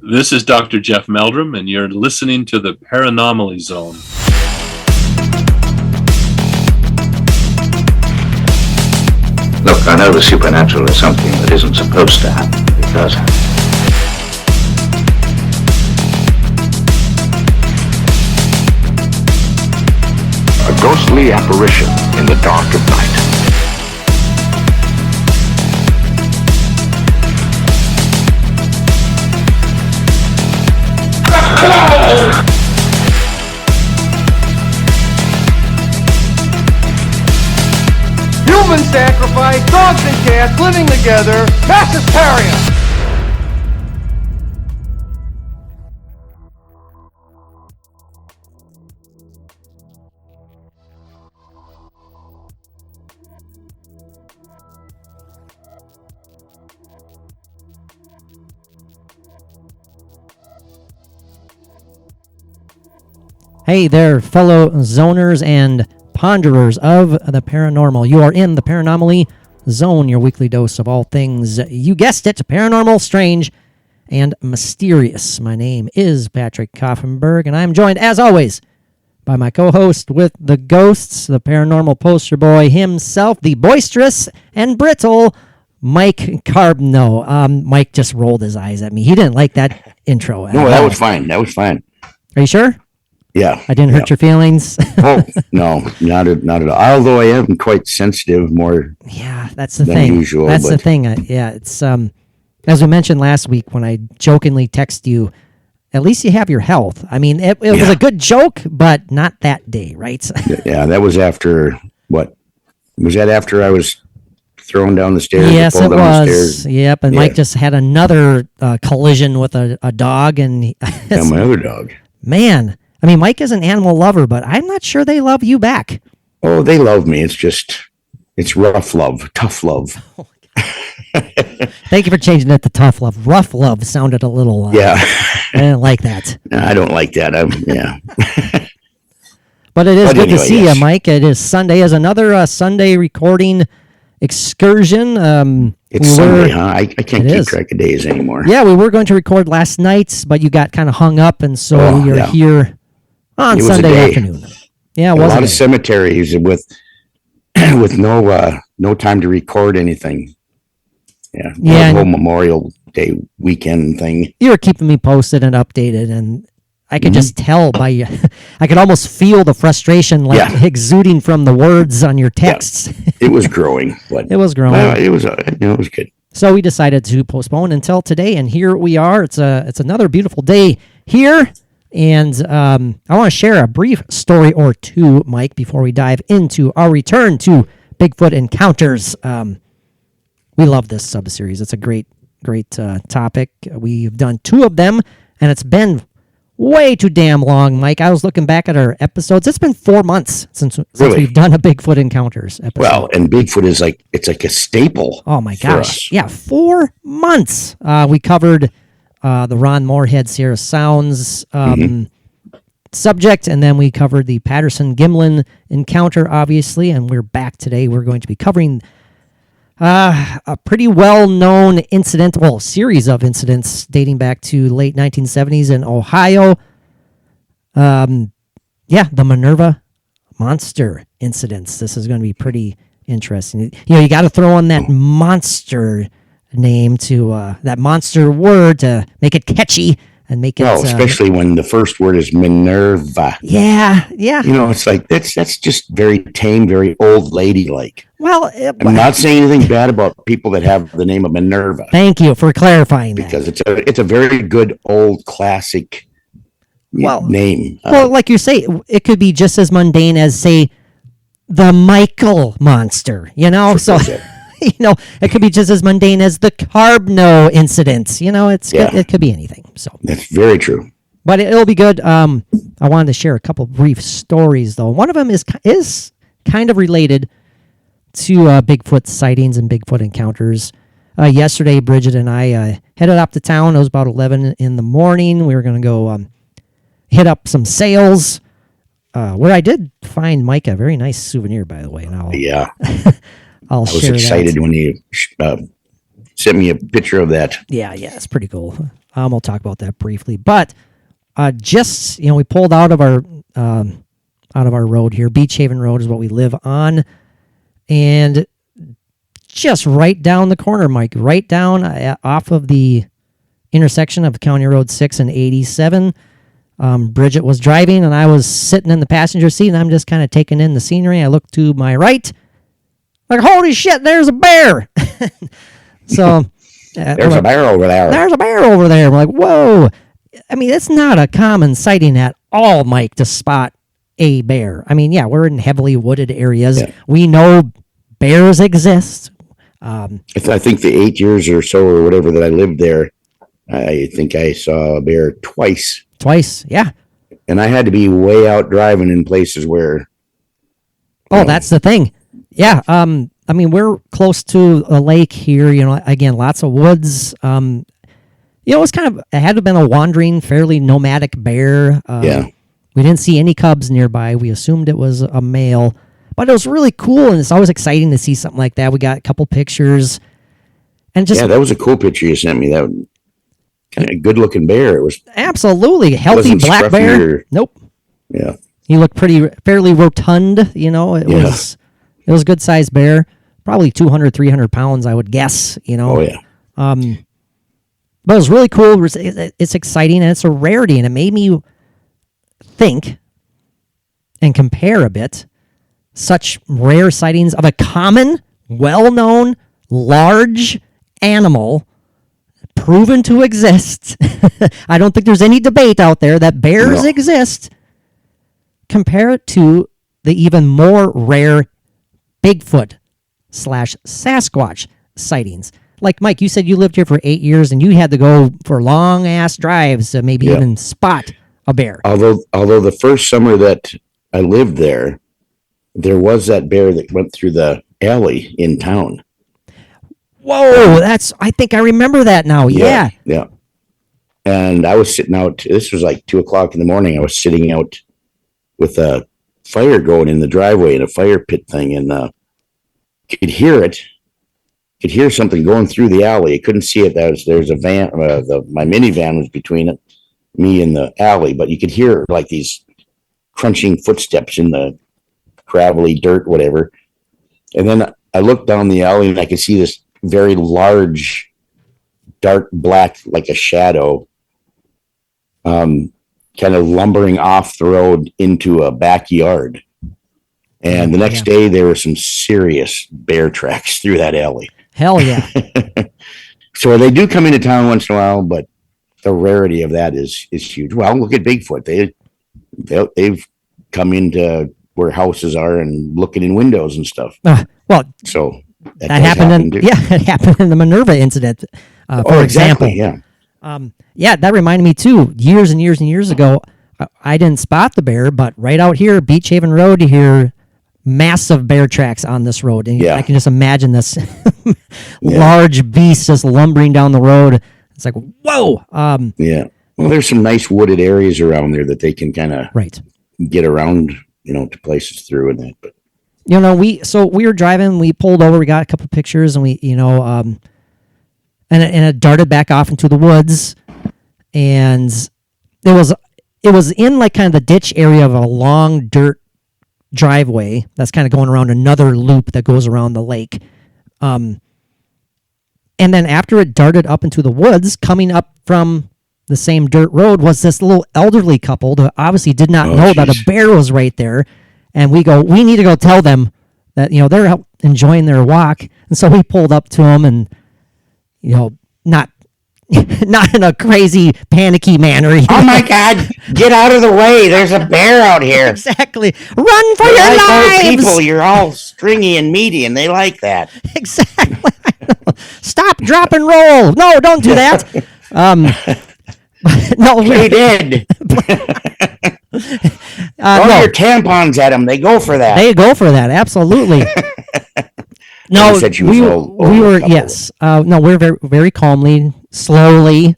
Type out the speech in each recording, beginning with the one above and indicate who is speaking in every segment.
Speaker 1: This is Dr. Jeff Meldrum, and you're listening to the Paranormally Zone.
Speaker 2: Look, I know the supernatural is something that isn't supposed to happen. It does happen. A ghostly apparition in the dark of night.
Speaker 3: Human sacrifice, dogs and cats living together, mass hysteria.
Speaker 4: Hey there, fellow zoners and ponderers of the paranormal. You are in the Paranormally Zone, your weekly dose of all things, you guessed it, paranormal, strange, and mysterious. My name is Patrick Koffenberg, and I'm joined, as always, by my co-host with the ghosts, the paranormal poster boy himself, the boisterous and brittle Mike Carbno. Mike just rolled his eyes at me. He didn't like that intro.
Speaker 2: No, that was fine. That was fine.
Speaker 4: Are you sure?
Speaker 2: Yeah.
Speaker 4: I didn't hurt your feelings?
Speaker 2: Oh, no, not at all. Although I am quite sensitive, more
Speaker 4: yeah, that's the
Speaker 2: than
Speaker 4: thing.
Speaker 2: usual.
Speaker 4: That's the thing. Yeah, it's as we mentioned last week when I jokingly text you, at least you have your health. I mean, it was a good joke, but not that day, right?
Speaker 2: Yeah, that was after what? Was that after I was thrown down the stairs?
Speaker 4: Yes, it
Speaker 2: down the
Speaker 4: was.
Speaker 2: stairs?
Speaker 4: Yep, and Mike just had another collision with a dog, and
Speaker 2: Yeah, my other dog.
Speaker 4: Man. I mean, Mike is an animal lover, but I'm not sure they love you back.
Speaker 2: Oh, they love me. It's rough love, tough love.
Speaker 4: Oh, thank you for changing it to tough love. Rough love sounded a little.
Speaker 2: Yeah.
Speaker 4: I didn't like that.
Speaker 2: No, I don't like that. Yeah.
Speaker 4: But it is good
Speaker 2: anyway,
Speaker 4: to see
Speaker 2: yes.
Speaker 4: you, Mike. It is Sunday. Is another Sunday recording excursion.
Speaker 2: It's Sunday, huh? I can't keep track of days anymore.
Speaker 4: Yeah, we were going to record last night, but you got kind of hung up, and so you're here on Sunday afternoon. Yeah, it was
Speaker 2: a lot of cemeteries with no time to record anything. Yeah, the whole Memorial Day weekend thing.
Speaker 4: You were keeping me posted and updated, and I could just tell by I could almost feel the frustration exuding from the words on your texts.
Speaker 2: Yeah. It was growing. But,
Speaker 4: it was growing.
Speaker 2: It was good.
Speaker 4: So we decided to postpone until today, and here we are. It's another beautiful day here. And I want to share a brief story or two, Mike, before we dive into our return to Bigfoot Encounters. We love this sub-series. It's a great topic. We've done 2 of them, and it's been way too damn long, Mike. I was looking back at our episodes. It's been 4 months since we've done a Bigfoot Encounters episode.
Speaker 2: Well, and Bigfoot is it's like a staple.
Speaker 4: Oh, my gosh. Yeah, 4 months. We covered the Ron Moorhead Sierra Sounds subject, and then we covered the Patterson-Gimlin encounter, obviously, and we're back today. We're going to be covering a pretty well-known incident, series of incidents dating back to late 1970s in Ohio. The Minerva monster incidents. This is going to be pretty interesting. You got to throw on that monster name to that monster word to make it catchy and make it.
Speaker 2: Well, especially when the first word is Minerva.
Speaker 4: Yeah.
Speaker 2: It's like that's just very tame, very old lady like.
Speaker 4: Well,
Speaker 2: I'm not saying anything bad about people that have the name of Minerva.
Speaker 4: Thank you for clarifying that.
Speaker 2: Because it's a very good old classic name.
Speaker 4: Like you say, it could be just as mundane as, say, the Michael monster. It could be just as mundane as the Carbno incident. It could be anything. So
Speaker 2: that's very true.
Speaker 4: But it'll be good. I wanted to share a couple brief stories, though. One of them is kind of related to Bigfoot sightings and Bigfoot encounters. Yesterday, Bridget and I headed up to town. It was about 11 in the morning. We were going to go hit up some sales. Where I did find Mike a very nice souvenir, by the way. And I was
Speaker 2: excited when you sent me a picture of that.
Speaker 4: Yeah, it's pretty cool. We'll talk about that briefly. But just, we pulled out of our road here. Beach Haven Road is what we live on. And just right down the corner, Mike, right down off of the intersection of County Road 6 and 87. Bridget was driving, and I was sitting in the passenger seat, and I'm just kind of taking in the scenery. I look to my right, like, holy shit, there's a bear. So
Speaker 2: there's a bear over there.
Speaker 4: There's a bear over there. We're like, whoa. I mean, it's not a common sighting at all, Mike, to spot a bear. I mean, yeah, we're in heavily wooded areas. Yeah. We know bears exist.
Speaker 2: I think the 8 years or so or whatever that I lived there, I think I saw a bear twice.
Speaker 4: Twice, yeah.
Speaker 2: And I had to be way out driving in places where...
Speaker 4: Oh, that's the thing. Yeah, I mean, we're close to a lake here, again, lots of woods. It had to have been a wandering, fairly nomadic bear.
Speaker 2: Yeah.
Speaker 4: We didn't see any cubs nearby. We assumed it was a male. But it was really cool, and it's always exciting to see something like that. We got a couple pictures. And just
Speaker 2: that was a cool picture you sent me. That kind of good-looking bear. It was
Speaker 4: absolutely healthy black bear. Nope.
Speaker 2: Yeah.
Speaker 4: He looked fairly rotund. It was a good-sized bear. Probably 200, 300 pounds, I would guess.
Speaker 2: Oh, yeah.
Speaker 4: But it was really cool. It's exciting, and it's a rarity, and it made me think and compare a bit such rare sightings of a common, well-known, large animal proven to exist. I don't think there's any debate out there that bears exist. Compare it to the even more rare Bigfoot / Sasquatch sightings. Like, Mike, you said you lived here for 8 years and you had to go for long-ass drives to maybe even spot a bear.
Speaker 2: Although the first summer that I lived there was that bear that went through the alley in town.
Speaker 4: Whoa, I think I remember that now. Yeah.
Speaker 2: And I was sitting out, this was like 2:00 in the morning. I was sitting out with a fire going in the driveway in a fire pit thing, and could hear it. Could hear something going through the alley. I couldn't see it. There's a van. My minivan was between me and the alley, but you could hear like these crunching footsteps in the gravelly dirt, whatever. And then I looked down the alley and I could see this very large, dark black, like a shadow, kind of lumbering off the road into a backyard. And the next day, there were some serious bear tracks through that alley.
Speaker 4: Hell yeah.
Speaker 2: So they do come into town once in a while, but the rarity of that is huge. Well, look at Bigfoot. They've come into where houses are and looking in windows and stuff. So
Speaker 4: that happened. It happened in the Minerva incident, for example.
Speaker 2: Yeah.
Speaker 4: That reminded me too. Years and years and years ago, I didn't spot the bear, but right out here, Beach Haven Road here, massive bear tracks on this road. And I can just imagine this large beast just lumbering down the road. It's like, whoa.
Speaker 2: Well, there's some nice wooded areas around there that they can kind of get around, to places through and that. But
Speaker 4: we were driving, we pulled over, we got a couple pictures, and we, and it darted back off into the woods, and it was in like kind of the ditch area of a long dirt driveway that's kind of going around another loop that goes around the lake. And then after it darted up into the woods, coming up from the same dirt road was this little elderly couple that obviously did not know that a bear was right there. And we need to go tell them that, they're out enjoying their walk. And so we pulled up to them and, not in a crazy, panicky manner.
Speaker 2: Oh my God, get out of the way. There's a bear out here.
Speaker 4: Exactly. Run for your lives.
Speaker 2: People, you're all stringy and meaty, and they like that.
Speaker 4: Exactly. Stop, drop, and roll. No, don't do that. No,
Speaker 2: we did. Throw your tampons at them. They go for that.
Speaker 4: They go for that. Absolutely. No, we were yes. No, we're very, very calmly, slowly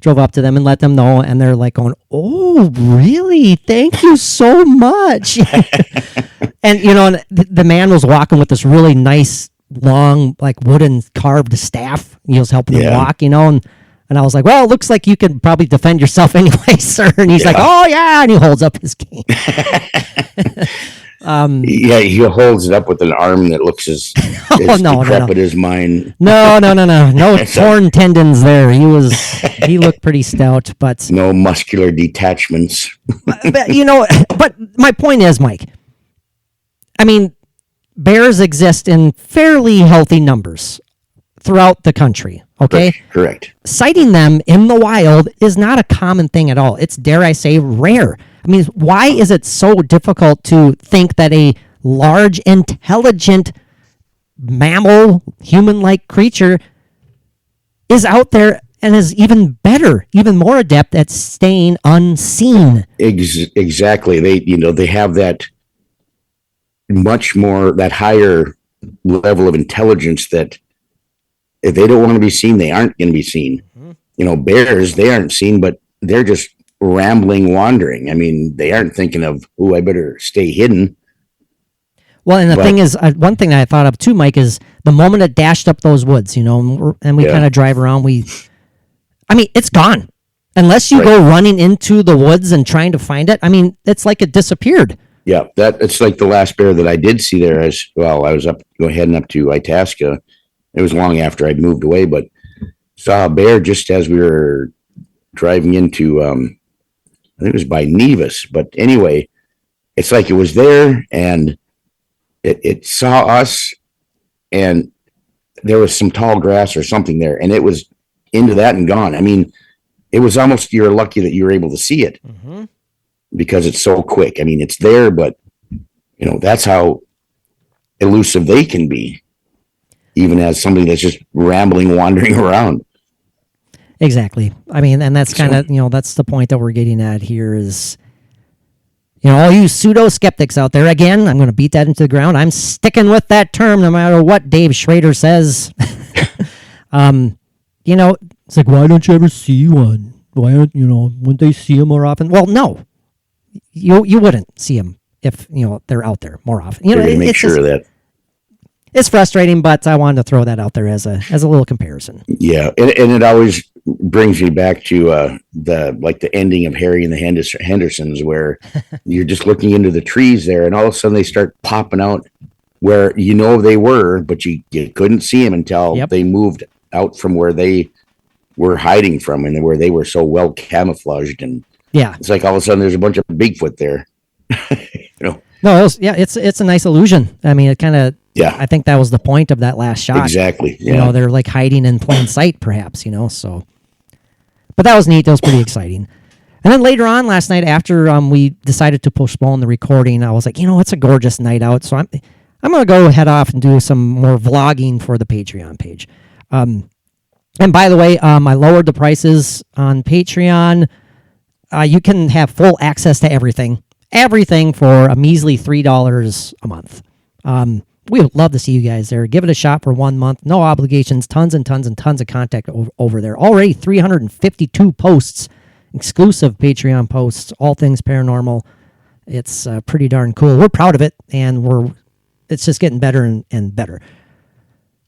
Speaker 4: drove up to them and let them know, and they're like going, "Oh, really? Thank you so much." And the man was walking with this really nice, long, like wooden carved staff. He was helping them walk, and And I was like, well, it looks like you can probably defend yourself anyway, sir. And he's like, oh, yeah. And he holds up his cane.
Speaker 2: Yeah, he holds it up with an arm that looks as decrepit as mine.
Speaker 4: No. No torn tendons there. He looked pretty stout, but
Speaker 2: no muscular detachments.
Speaker 4: but my point is, Mike, I mean, bears exist in fairly healthy numbers throughout the country. Okay.
Speaker 2: Correct.
Speaker 4: Sighting them in the wild is not a common thing at all. It's, dare I say, rare. I mean, why is it so difficult to think that a large, intelligent mammal, human-like creature is out there and is even better, even more adept at staying unseen?
Speaker 2: Exactly. They have that much more, that higher level of intelligence that if they don't want to be seen, they aren't going to be seen. Mm-hmm. Bears, they aren't seen, but they're just rambling, wandering. I mean, they aren't thinking of, I better stay hidden.
Speaker 4: Well, and the thing is, one thing that I thought of too, Mike, is the moment it dashed up those woods, and we kind of drive around, it's gone. Unless you go running into the woods and trying to find it, I mean, it's like it disappeared.
Speaker 2: Yeah, it's like the last bear that I did see there. I was heading up to Itasca. It was long after I'd moved away, but saw a bear just as we were driving into, I think it was by Nevis. But anyway, it's like it was there and it saw us, and there was some tall grass or something there, and it was into that and gone. I mean, it was almost, you're lucky that you were able to see it because it's so quick. I mean, it's there, but that's how elusive they can be. Even as something that's just rambling, wandering around.
Speaker 4: Exactly. I mean, and that's kind of, that's the point that we're getting at here is, all you pseudo skeptics out there, again, I'm going to beat that into the ground. I'm sticking with that term no matter what Dave Schrader says. It's like, why don't you ever see one? Why aren't, wouldn't they see them more often? Well, no, you wouldn't see them if, they're out there more often.
Speaker 2: Make sure of that.
Speaker 4: It's frustrating, but I wanted to throw that out there as a little comparison.
Speaker 2: Yeah, and it always brings me back to the ending of Harry and the Hendersons, where you're just looking into the trees there, and all of a sudden they start popping out where they were, but you couldn't see them until they moved out from where they were hiding from, and where they were so well camouflaged. And it's like all of a sudden there's a bunch of Bigfoot there.
Speaker 4: No, it's a nice illusion. I mean, it kind of. Yeah, I think that was the point of that last shot.
Speaker 2: Exactly. Yeah.
Speaker 4: They're like hiding in plain sight, perhaps. So. But that was neat. That was pretty exciting. And then later on last night, after we decided to postpone the recording, I was like, it's a gorgeous night out, so I'm gonna go head off and do some more vlogging for the Patreon page. And by the way, I lowered the prices on Patreon. You can have full access to everything for a measly $3 a month. We would love to see you guys there. Give it a shot for 1 month. No obligations. Tons and tons and tons of content over there. Already 352 posts, exclusive Patreon posts, all things paranormal. It's pretty darn cool. We're proud of it, and it's just getting better and better.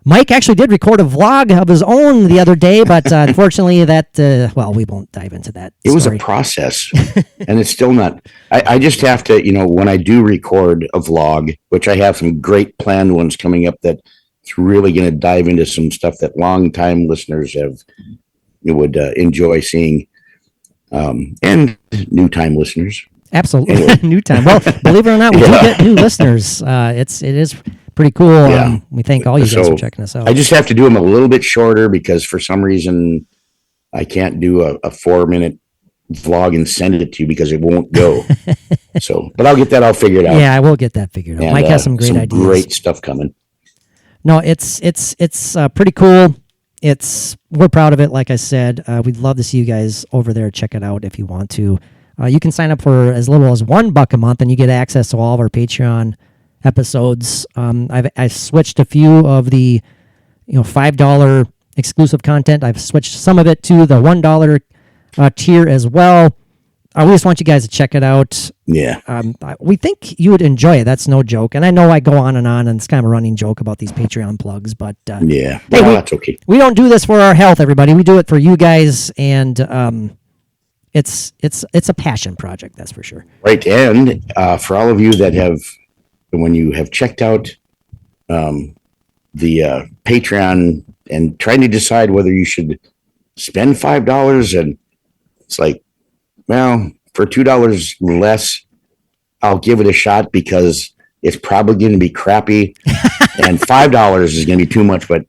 Speaker 4: Mike actually did record a vlog of his own the other day, but unfortunately we won't dive into that.
Speaker 2: It was a process, and it's still not. I just have to, when I do record a vlog, which I have some great planned ones coming up that it's really going to dive into some stuff that long-time listeners would enjoy seeing, and new-time listeners.
Speaker 4: Absolutely. Anyway. New time. Well, believe it or not, we do get new listeners. It is pretty cool. Yeah. We thank all you guys for checking us out.
Speaker 2: I just have to do them a little bit shorter because for some reason I can't do a 4-minute vlog and send it to you because it won't go. But I'll get that all figured out.
Speaker 4: Yeah, I will get that figured out. And, Mike has some great ideas.
Speaker 2: Great stuff coming.
Speaker 4: No, it's pretty cool. We're proud of it. Like I said, we'd love to see you guys over there. Check it out if you want to. You can sign up for as little as $1 a month, and you get access to all of our Patreon episodes. I've switched a few of the $5 exclusive content. I've switched some of it to the $1 tier as well. we just want you guys to check it out.
Speaker 2: Yeah.
Speaker 4: We think you would enjoy it. That's no joke. And I know I go on, and it's kind of a running joke about these Patreon plugs, but
Speaker 2: Yeah.
Speaker 4: hey,
Speaker 2: Well, that's okay.
Speaker 4: we don't do this for our health, everybody. We do it for you guys, and it's a passion project, that's for sure.
Speaker 2: Right. And for all of you that have, when you have checked out the Patreon and trying to decide whether you should spend $5, and it's like, well, for $2 less, I'll give it a shot because it's probably going to be crappy, and $5 is going to be too much. But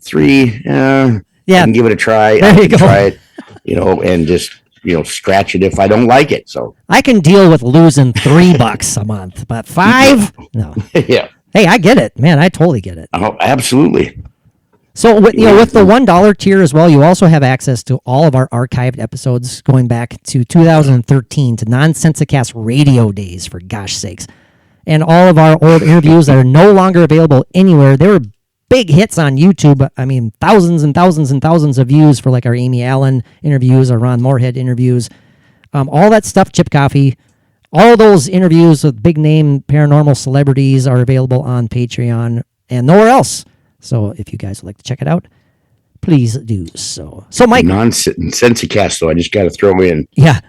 Speaker 2: $3, I can give it a try.
Speaker 4: There you go.
Speaker 2: Try it, and just scratch it if I don't like it. So
Speaker 4: I can deal with losing $3 a month, but $5, no.
Speaker 2: yeah.
Speaker 4: Hey, I get it, man. I totally get it.
Speaker 2: Oh, absolutely.
Speaker 4: So with the $1 tier as well, you also have access to all of our archived episodes going back to 2013 to Nonsensicast radio days, for gosh sakes, and all of our old interviews that are no longer available anywhere. They were big hits on YouTube. I mean, thousands and thousands and thousands of views for like our Amy Allen interviews, our Ron Moorhead interviews, all that stuff. Chip Coffee, all those interviews with big name paranormal celebrities are available on Patreon and nowhere else. So if you guys would like to check it out, please do so. So Mike,
Speaker 2: Nonsensicast, though, I just got to throw in.
Speaker 4: Yeah.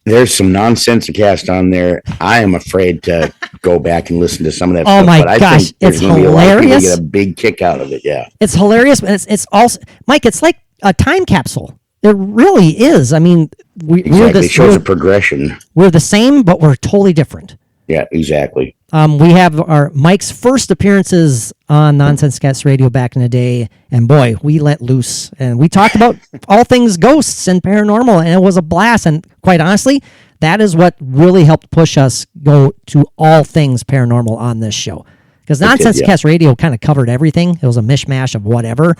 Speaker 2: There's some Nonsensicast on there. I am afraid to go back and listen to some of that
Speaker 4: Oh
Speaker 2: stuff.
Speaker 4: my
Speaker 2: but I
Speaker 4: gosh,
Speaker 2: think there's
Speaker 4: it's
Speaker 2: gonna be a lot of people
Speaker 4: hilarious.
Speaker 2: get a big kick out of it. Yeah.
Speaker 4: It's hilarious, but it's also, Mike, it's like a time capsule. It really is. I mean,
Speaker 2: Exactly. It shows a progression.
Speaker 4: we're the same, but we're totally different.
Speaker 2: Yeah, exactly.
Speaker 4: We have our Mike's first appearances on Nonsensecast Radio back in the day, and boy, we let loose and we talked about all things ghosts and paranormal, and it was a blast. And quite honestly, that is what really helped push us go to all things paranormal on this show, because Nonsensecast Radio kind of covered everything. It was a mishmash of whatever.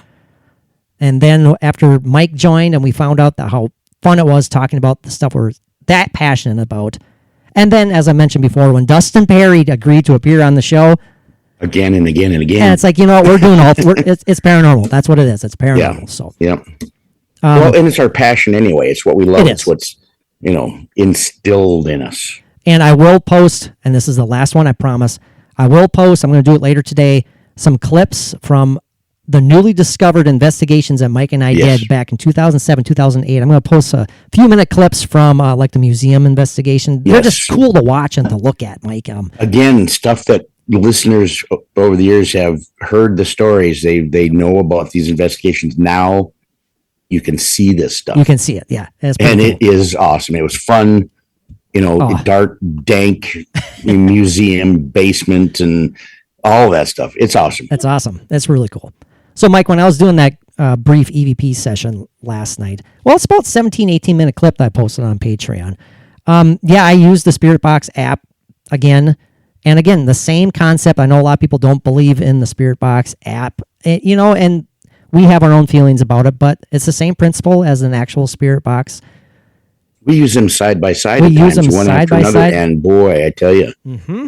Speaker 4: And then after Mike joined, and we found out that how fun it was talking about the stuff we're that passionate about. And then, as I mentioned before, when Dustin Perry agreed to appear on the show,
Speaker 2: again and again and again,
Speaker 4: and it's like, we're doing it's paranormal. That's what it is. It's paranormal.
Speaker 2: Yeah.
Speaker 4: So
Speaker 2: yeah. Well, and it's our passion anyway. It's what we love. It's what's instilled in us.
Speaker 4: And I will post, and this is the last one, I promise. I will post. I'm going to do it later today. Some clips from the newly discovered investigations that Mike and I did back in 2007, 2008. I'm going to post a few minute clips from like the museum investigation. They're just cool to watch and to look at, Mike.
Speaker 2: Again, stuff that listeners over the years have heard the stories. They know about these investigations. Now you can see this stuff.
Speaker 4: You can see it, yeah. And
Speaker 2: cool. It is awesome. It was fun, dark, dank museum basement and all that stuff. It's awesome.
Speaker 4: That's awesome. That's really cool. So, Mike, when I was doing that brief EVP session last night, well, it's about 17, 18-minute clip that I posted on Patreon. I used the Spirit Box app again. And again, the same concept. I know a lot of people don't believe in the Spirit Box app, and we have our own feelings about it, but it's the same principle as an actual Spirit Box.
Speaker 2: We use them side by side.
Speaker 4: We use
Speaker 2: times,
Speaker 4: them
Speaker 2: one
Speaker 4: side
Speaker 2: after
Speaker 4: by
Speaker 2: another,
Speaker 4: side.
Speaker 2: and boy, I tell you.
Speaker 4: Mm-hmm.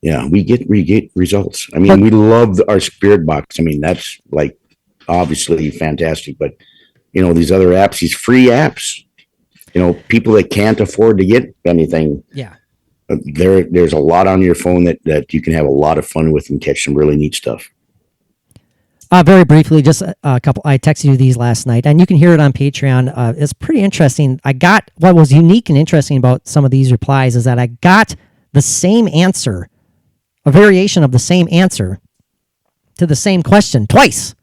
Speaker 2: Yeah, we get results. I mean, we love our Spirit Box. I mean, that's like obviously fantastic. But these other apps, these free apps, people that can't afford to get anything.
Speaker 4: Yeah,
Speaker 2: there's a lot on your phone that you can have a lot of fun with and catch some really neat stuff.
Speaker 4: Very briefly, just a couple. I texted you these last night, and you can hear it on Patreon. It's pretty interesting. I got what was unique and interesting about some of these replies is that I got the same answer. A variation of the same answer to the same question twice.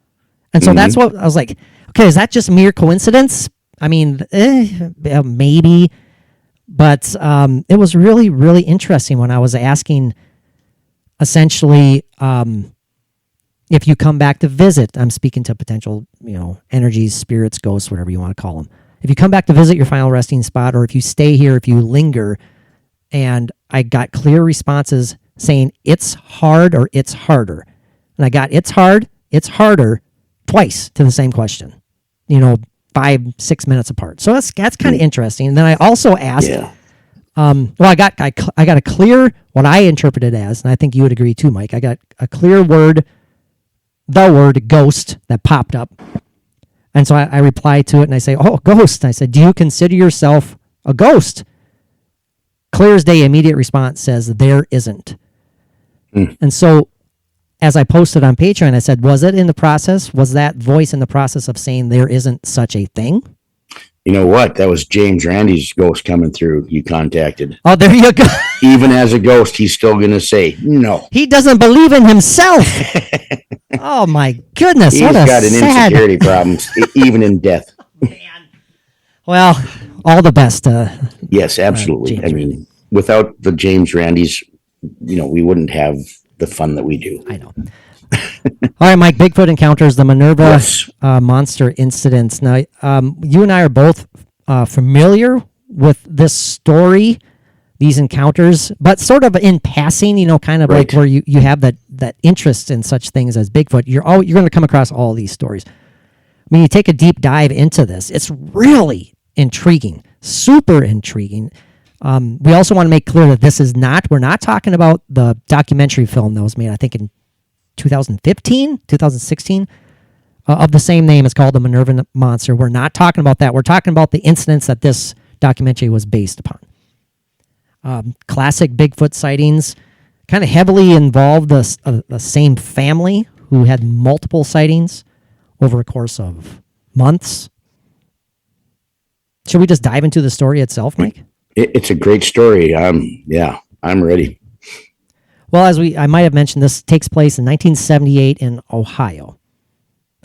Speaker 4: And so that's what I was like, okay, is that just mere coincidence? I mean, maybe. But it was really, really interesting when I was asking, essentially, if you come back to visit, I'm speaking to potential, energies, spirits, ghosts, whatever you want to call them. If you come back to visit your final resting spot, or if you stay here, if you linger, and I got clear responses saying it's hard or it's harder. And I got it's hard, it's harder twice to the same question, 5-6 minutes apart. So that's kind of interesting. And then I also asked, I got a clear, what I interpreted as, and I think you would agree too, Mike, I got a clear word, the word ghost that popped up. And so I replied to it and I say, oh, ghost. And I said, do you consider yourself a ghost? clear as day, immediate response says there isn't.
Speaker 2: Mm.
Speaker 4: And so, as I posted on Patreon, I said, was it in the process? Was that voice in the process of saying there isn't such a thing?
Speaker 2: You know what? That was James Randy's ghost coming through. You contacted.
Speaker 4: Oh, there you go.
Speaker 2: Even as a ghost, he's still going to say no.
Speaker 4: He doesn't believe in himself. Oh my goodness!
Speaker 2: He's
Speaker 4: what a
Speaker 2: got an
Speaker 4: sad.
Speaker 2: insecurity problems, even in death.
Speaker 4: Well, all the best.
Speaker 2: Yes, absolutely.
Speaker 4: James
Speaker 2: I mean, without the James Randys, we wouldn't have the fun that we do.
Speaker 4: I know. All right, Mike. Bigfoot Encounters, the Minerva
Speaker 2: Yes.
Speaker 4: monster incidents. Now, you and I are both familiar with this story, these encounters, but sort of in passing. Kind of like
Speaker 2: Right.
Speaker 4: where you have that interest in such things as Bigfoot. You're going to come across all these stories. When you take a deep dive into this, it's really intriguing, super intriguing. We also want to make clear that we're not talking about the documentary film that was made, I think, in 2015, 2016, of the same name. It's called The Minerva Monster. We're not talking about that. We're talking about the incidents that this documentary was based upon. Classic Bigfoot sightings, kind of heavily involved the same family who had multiple sightings over a course of months. Should we just dive into the story itself, Mike?
Speaker 2: It's a great story. I'm ready.
Speaker 4: Well, I might have mentioned, this takes place in 1978 in Ohio.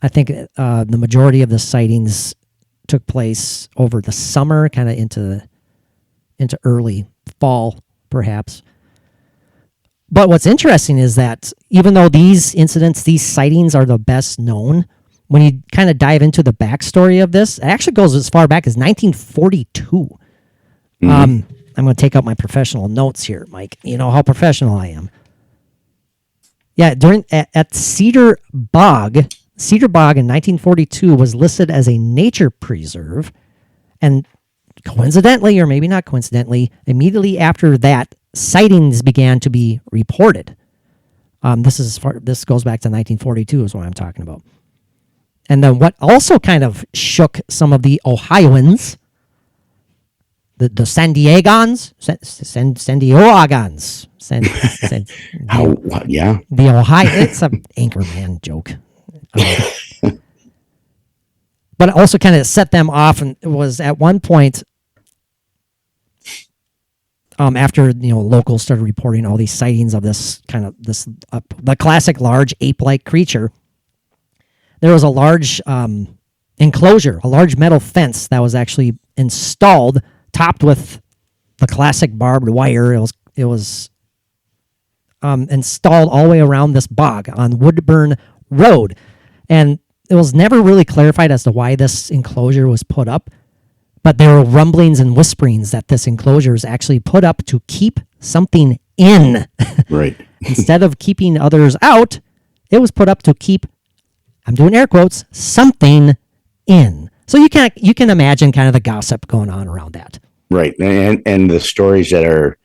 Speaker 4: I think the majority of the sightings took place over the summer, kind of into early fall, perhaps. But what's interesting is that even though these sightings are the best known, when you kind of dive into the backstory of this, it actually goes as far back as 1942. I'm going to take out my professional notes here, Mike. You know how professional I am. Yeah, at Cedar Bog in 1942 was listed as a nature preserve, and coincidentally, or maybe not coincidentally, immediately after that, sightings began to be reported. This goes back to 1942 is what I'm talking about. And then what also kind of shook some of the Ohioans, the San Diegans, San Diegoans,
Speaker 2: Yeah.
Speaker 4: the Ohio. It's an Anchorman joke. But it also kind of set them off, and it was at one point, after locals started reporting all these sightings of the classic large ape-like creature. There was a large enclosure, a large metal fence that was actually installed, topped with the classic barbed wire. It was installed all the way around this bog on Woodburn Road, and it was never really clarified as to why this enclosure was put up. But there were rumblings and whisperings that this enclosure is actually put up to keep something in.
Speaker 2: Right.
Speaker 4: Instead of keeping others out, it was put up to keep, I'm doing air quotes, something in. So you can imagine kind of the gossip going on around that.
Speaker 2: Right. And the stories that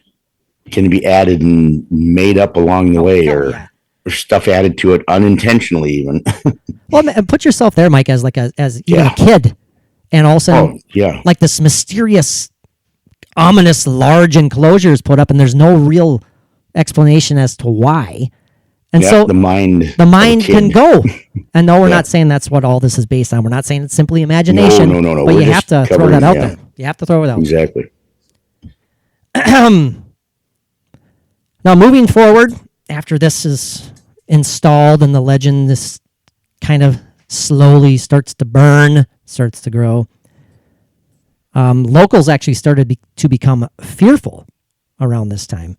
Speaker 2: can be added and made up along the way, or stuff added to it unintentionally even.
Speaker 4: Well, put yourself there, Mike, as even a kid. And also, like this mysterious, ominous, large enclosure is put up, and there's no real explanation as to why. And so
Speaker 2: the mind
Speaker 4: can go. And no, we're not saying that's what all this is based on. We're not saying it's simply imagination.
Speaker 2: No.
Speaker 4: But you have to throw that out there. You have to throw it out.
Speaker 2: Exactly.
Speaker 4: Now, moving forward, after this is installed and the legend this kind of slowly starts to burn, starts to grow, locals actually started to become fearful around this time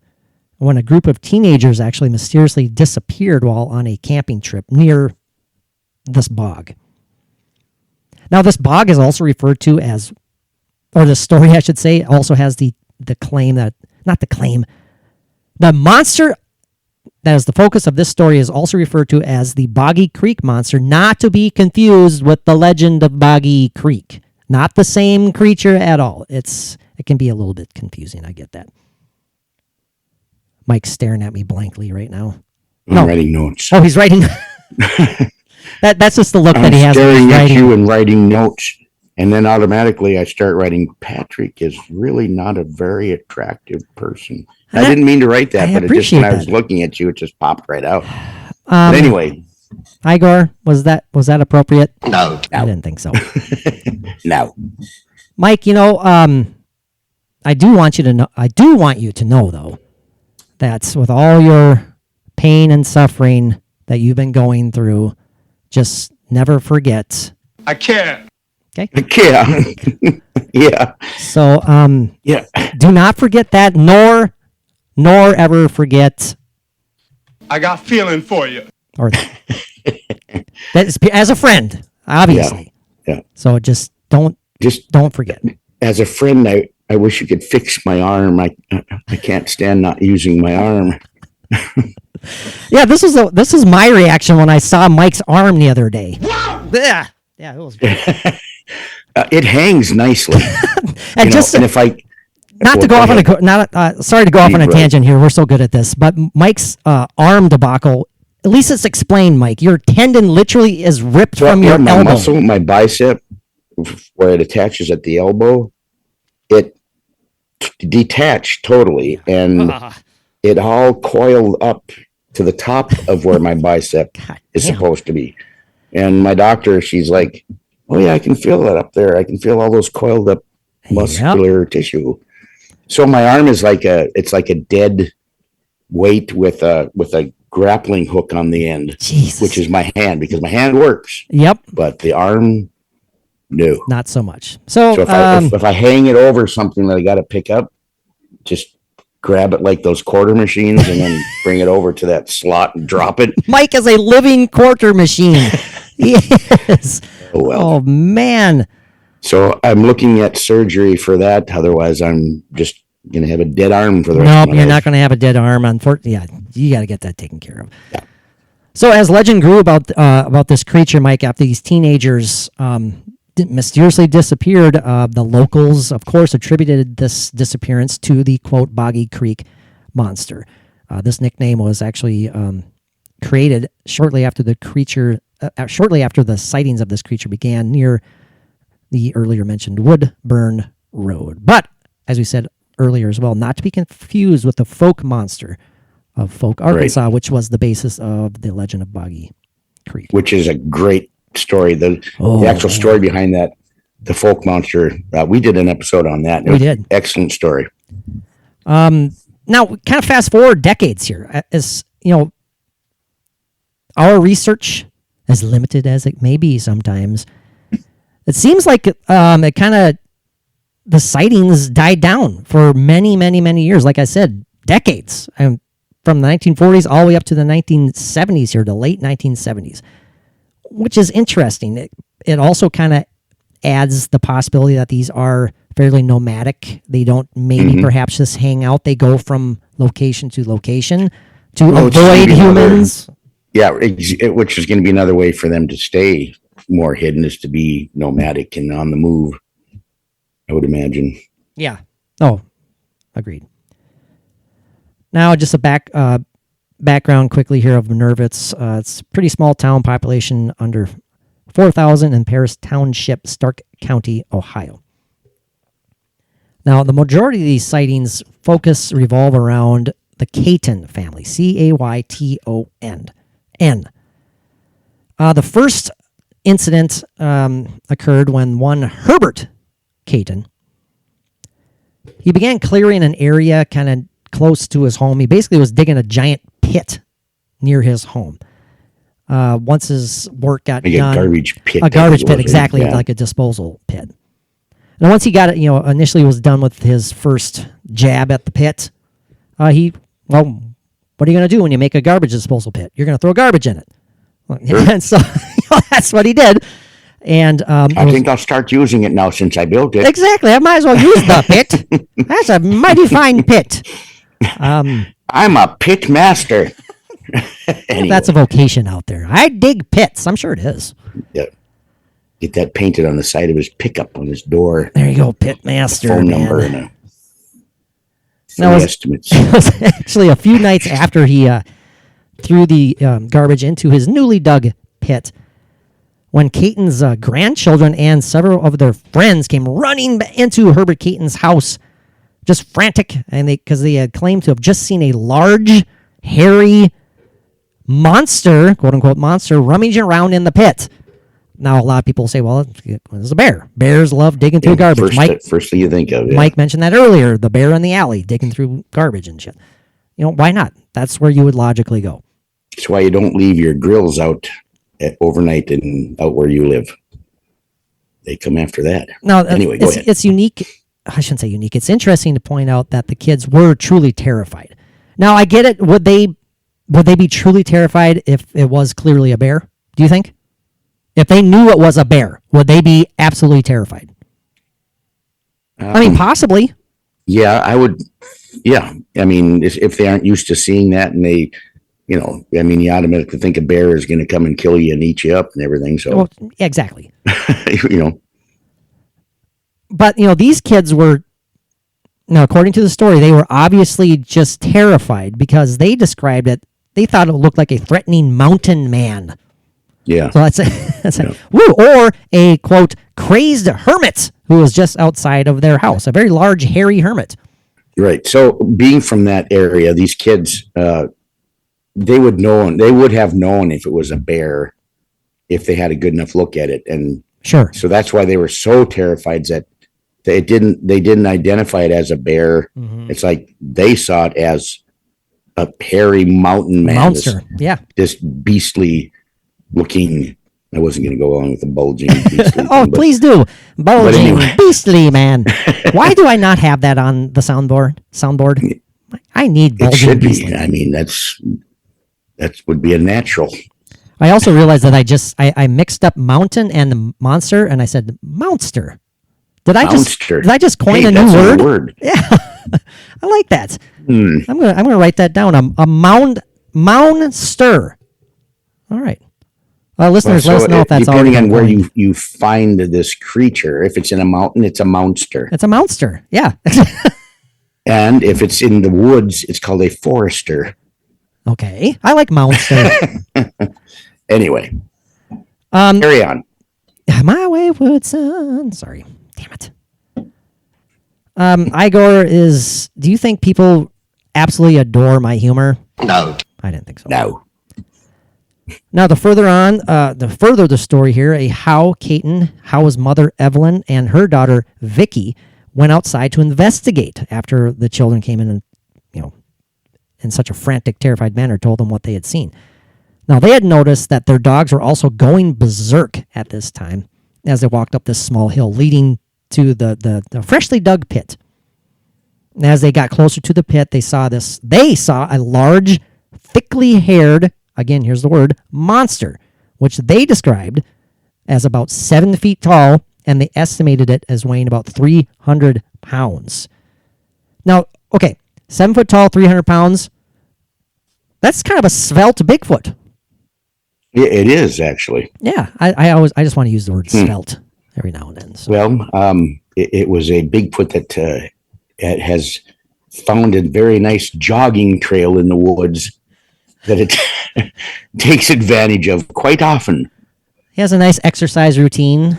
Speaker 4: when a group of teenagers actually mysteriously disappeared while on a camping trip near this bog. Now, this bog is also referred to as, or the story, I should say, also has the claim that, not the claim, the monster that is the focus of this story is also referred to as the Boggy Creek Monster, not to be confused with the legend of Boggy Creek. Not the same creature at all. It can be a little bit confusing. I get that. Mike's staring at me blankly right now.
Speaker 2: I'm writing notes.
Speaker 4: Oh, he's writing. That's just the look that he has.
Speaker 2: I'm staring at you and writing notes And then automatically I start writing, Patrick is really not a very attractive person. I didn't mean to write that, but it just, when I was looking at you, it just popped right out. But anyway.
Speaker 4: Igor, was that appropriate?
Speaker 2: No.
Speaker 4: I didn't think so.
Speaker 2: No.
Speaker 4: Mike, I do want you to know though, that with all your pain and suffering that you've been going through, just never forget.
Speaker 3: I can't.
Speaker 4: Okay.
Speaker 2: Yeah. Yeah.
Speaker 4: So,
Speaker 2: yeah.
Speaker 4: Do not forget that, nor ever forget.
Speaker 3: I got feeling for you.
Speaker 4: Or that is, as a friend, obviously.
Speaker 2: Yeah.
Speaker 4: So just don't forget.
Speaker 2: As a friend, I wish you could fix my arm. I can't stand not using my arm.
Speaker 4: Yeah, this is my reaction when I saw Mike's arm the other day. Yeah, it was good.
Speaker 2: It hangs nicely.
Speaker 4: And if I sorry to go off on a tangent here. We're so good at this, but Mike's arm debacle. At least it's explained, Mike. Your tendon literally is ripped from your
Speaker 2: my
Speaker 4: elbow.
Speaker 2: Muscle, my bicep, where it attaches at the elbow, it detached totally, and it all coiled up to the top of where my bicep is supposed to be. And my doctor, she's like, "Oh yeah, I can feel that up there. I can feel all those coiled up muscular tissue." So my arm is like a dead weight with a grappling hook on the end, which is my hand, because my hand works.
Speaker 4: Yep.
Speaker 2: But the arm, no.
Speaker 4: Not so much. So
Speaker 2: if I hang it over something that I got to pick up, just grab it like those quarter machines and then bring it over to that slot and drop it.
Speaker 4: Mike is a living quarter machine. Yes.
Speaker 2: Oh, well.
Speaker 4: Oh, man.
Speaker 2: So I'm looking at surgery for that. Otherwise, I'm just going to have a dead arm for the rest of my life.
Speaker 4: No, you're not going to have a dead arm. Unfortunately, yeah, you got to get that taken care of. Yeah. So as legend grew about this creature, Mike, after these teenagers mysteriously disappeared, the locals, of course, attributed this disappearance to the, quote, Boggy Creek monster. This nickname was actually created shortly after the sightings of this creature began near the earlier mentioned Woodburn Road. But, as we said earlier as well, not to be confused with the folk monster of Folk, Arkansas, which was the basis of the legend of Boggy Creek.
Speaker 2: Which is a great story. The actual story behind that, the folk monster, we did an episode on that.
Speaker 4: We did.
Speaker 2: Excellent story.
Speaker 4: Now, kind of fast forward decades here. As you know, our research, as limited as it may be sometimes, it seems like it kind of, the sightings died down for many, many, many years. Like I said, decades. From the 1940s all the way up to the 1970s here, the late 1970s, which is interesting. It also kind of adds the possibility that these are fairly nomadic. They don't maybe perhaps just hang out. They go from location to location to avoid humans.
Speaker 2: Which is going to be another way for them to stay more hidden, is to be nomadic and on the move, I would imagine.
Speaker 4: Yeah. Oh, agreed. Now, just a background quickly here of Minerva. It's a pretty small town, population under 4,000 in Paris Township, Stark County, Ohio. Now, the majority of these sightings revolve around the Cayton family, Cayton. The first incident occurred when one Herbert Cayton, he began clearing an area kind of close to his home. He basically was digging a giant pit near his home. Once his work got done,
Speaker 2: a garbage pit,
Speaker 4: exactly, like a disposal pit. And once he got it, initially was done with his first jab at the pit. What are you going to do when you make a garbage disposal pit? You're going to throw garbage in it. And so that's what he did. And
Speaker 2: I think I'll start using it now since I built it.
Speaker 4: Exactly. I might as well use the pit. That's a mighty fine pit.
Speaker 2: I'm a pit master.
Speaker 4: Anyway. That's a vocation out there. I dig pits. I'm sure it is.
Speaker 2: Yeah. Get that painted on the side of his pickup on his door.
Speaker 4: There you go, pit master.
Speaker 2: Phone number and estimates.
Speaker 4: It was actually a few nights after he threw the garbage into his newly dug pit when Caton's grandchildren and several of their friends came running into Herbert Caton's house, just frantic, and because they had claimed to have just seen a large, hairy monster, quote unquote monster, rummaging around in the pit. Now, a lot of people say, well, it's a bear. Bears love digging through garbage.
Speaker 2: First thing you think of. Yeah.
Speaker 4: Mike mentioned that earlier, the bear in the alley digging through garbage and shit. Why not? That's where you would logically go.
Speaker 2: That's why you don't leave your grills out overnight and out where you live. They come after that.
Speaker 4: Now,
Speaker 2: anyway, go ahead.
Speaker 4: It's unique. I shouldn't say unique. It's interesting to point out that the kids were truly terrified. Now, I get it. Would they be truly terrified if it was clearly a bear? Do you think? If they knew it was a bear, would they be absolutely terrified? I mean, possibly.
Speaker 2: Yeah, I would. Yeah. I mean, if they aren't used to seeing that and they, you automatically think a bear is going to come and kill you and eat you up and everything. So,
Speaker 4: well, exactly.
Speaker 2: But,
Speaker 4: these kids were, now, according to the story, they were obviously just terrified because they described it. They thought it looked like a threatening mountain man.
Speaker 2: Yeah.
Speaker 4: So that's woo, or a, quote, crazed hermit who was just outside of their house, a very large, hairy hermit.
Speaker 2: Right. So being from that area, these kids, they would have known if it was a bear, if they had a good enough look at it. And
Speaker 4: sure.
Speaker 2: So that's why they were so terrified that they didn't identify it as a bear. Mm-hmm. It's like they saw it as a hairy mountain man.
Speaker 4: Monster.
Speaker 2: This beastly looking. I wasn't going to go along with the bulging beastly thing,
Speaker 4: please do. Bulging beastly man. Why do I not have that on the soundboard? I need bulging.
Speaker 2: It should
Speaker 4: beastly.
Speaker 2: Be. I mean, that would be a natural.
Speaker 4: I also realized that I mixed up mountain and monster, and I said mounster. Did I just coin a new word?
Speaker 2: Word?
Speaker 4: Yeah, I like that. I'm gonna write that down. A moundster. All right. Listeners, let us know if that's
Speaker 2: depending on where you find this creature. If it's in a mountain, it's a mounster.
Speaker 4: It's a mounster. Yeah.
Speaker 2: And if it's in the woods, it's called a forester.
Speaker 4: Okay, I like mounster.
Speaker 2: Anyway, carry on.
Speaker 4: My wayward son. Sorry, damn it. Igor is. Do you think people absolutely adore my humor?
Speaker 2: No,
Speaker 4: I didn't think so.
Speaker 2: No.
Speaker 4: Now, the further the story here, how his mother Evelyn and her daughter Vicky went outside to investigate after the children came in and, in such a frantic, terrified manner, told them what they had seen. Now, they had noticed that their dogs were also going berserk at this time as they walked up this small hill leading to the freshly dug pit. And as they got closer to the pit, they saw a large, thickly haired, again, here's the word, monster, which they described as about 7 feet tall, and they estimated it as weighing about 300 pounds. Now, okay, 7 foot tall, 300 pounds. That's kind of a svelte Bigfoot.
Speaker 2: It is, actually.
Speaker 4: Yeah, I just want to use the word svelte every now and then. So.
Speaker 2: Well, it was a Bigfoot that has found a very nice jogging trail in the woods that it takes advantage of quite often.
Speaker 4: He has a nice exercise routine.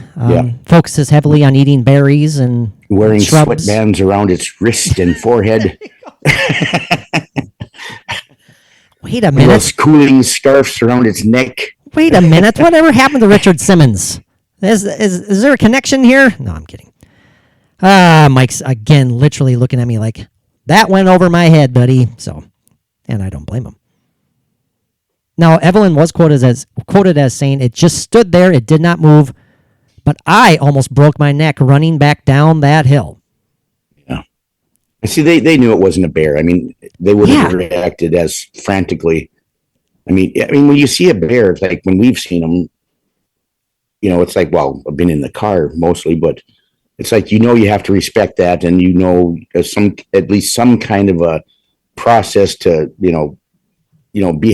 Speaker 4: Focuses heavily on eating berries and
Speaker 2: wearing
Speaker 4: shrubs.
Speaker 2: Sweatbands around its wrist and forehead.
Speaker 4: Wait a minute.
Speaker 2: Those cooling scarves around its neck.
Speaker 4: Wait a minute. Whatever happened to Richard Simmons? Is there a connection here? No, I'm kidding. Mike's again literally looking at me like that went over my head, buddy. So, and I don't blame him. Now, Evelyn was quoted as saying, "It just stood there. It did not move, but I almost broke my neck running back down that hill."
Speaker 2: Yeah. See, they knew it wasn't a bear. I mean, they wouldn't have reacted as frantically. I mean, when you see a bear, it's like when we've seen them, it's like, well, I've been in the car mostly, but it's like, you have to respect that, and at least some kind of a process to,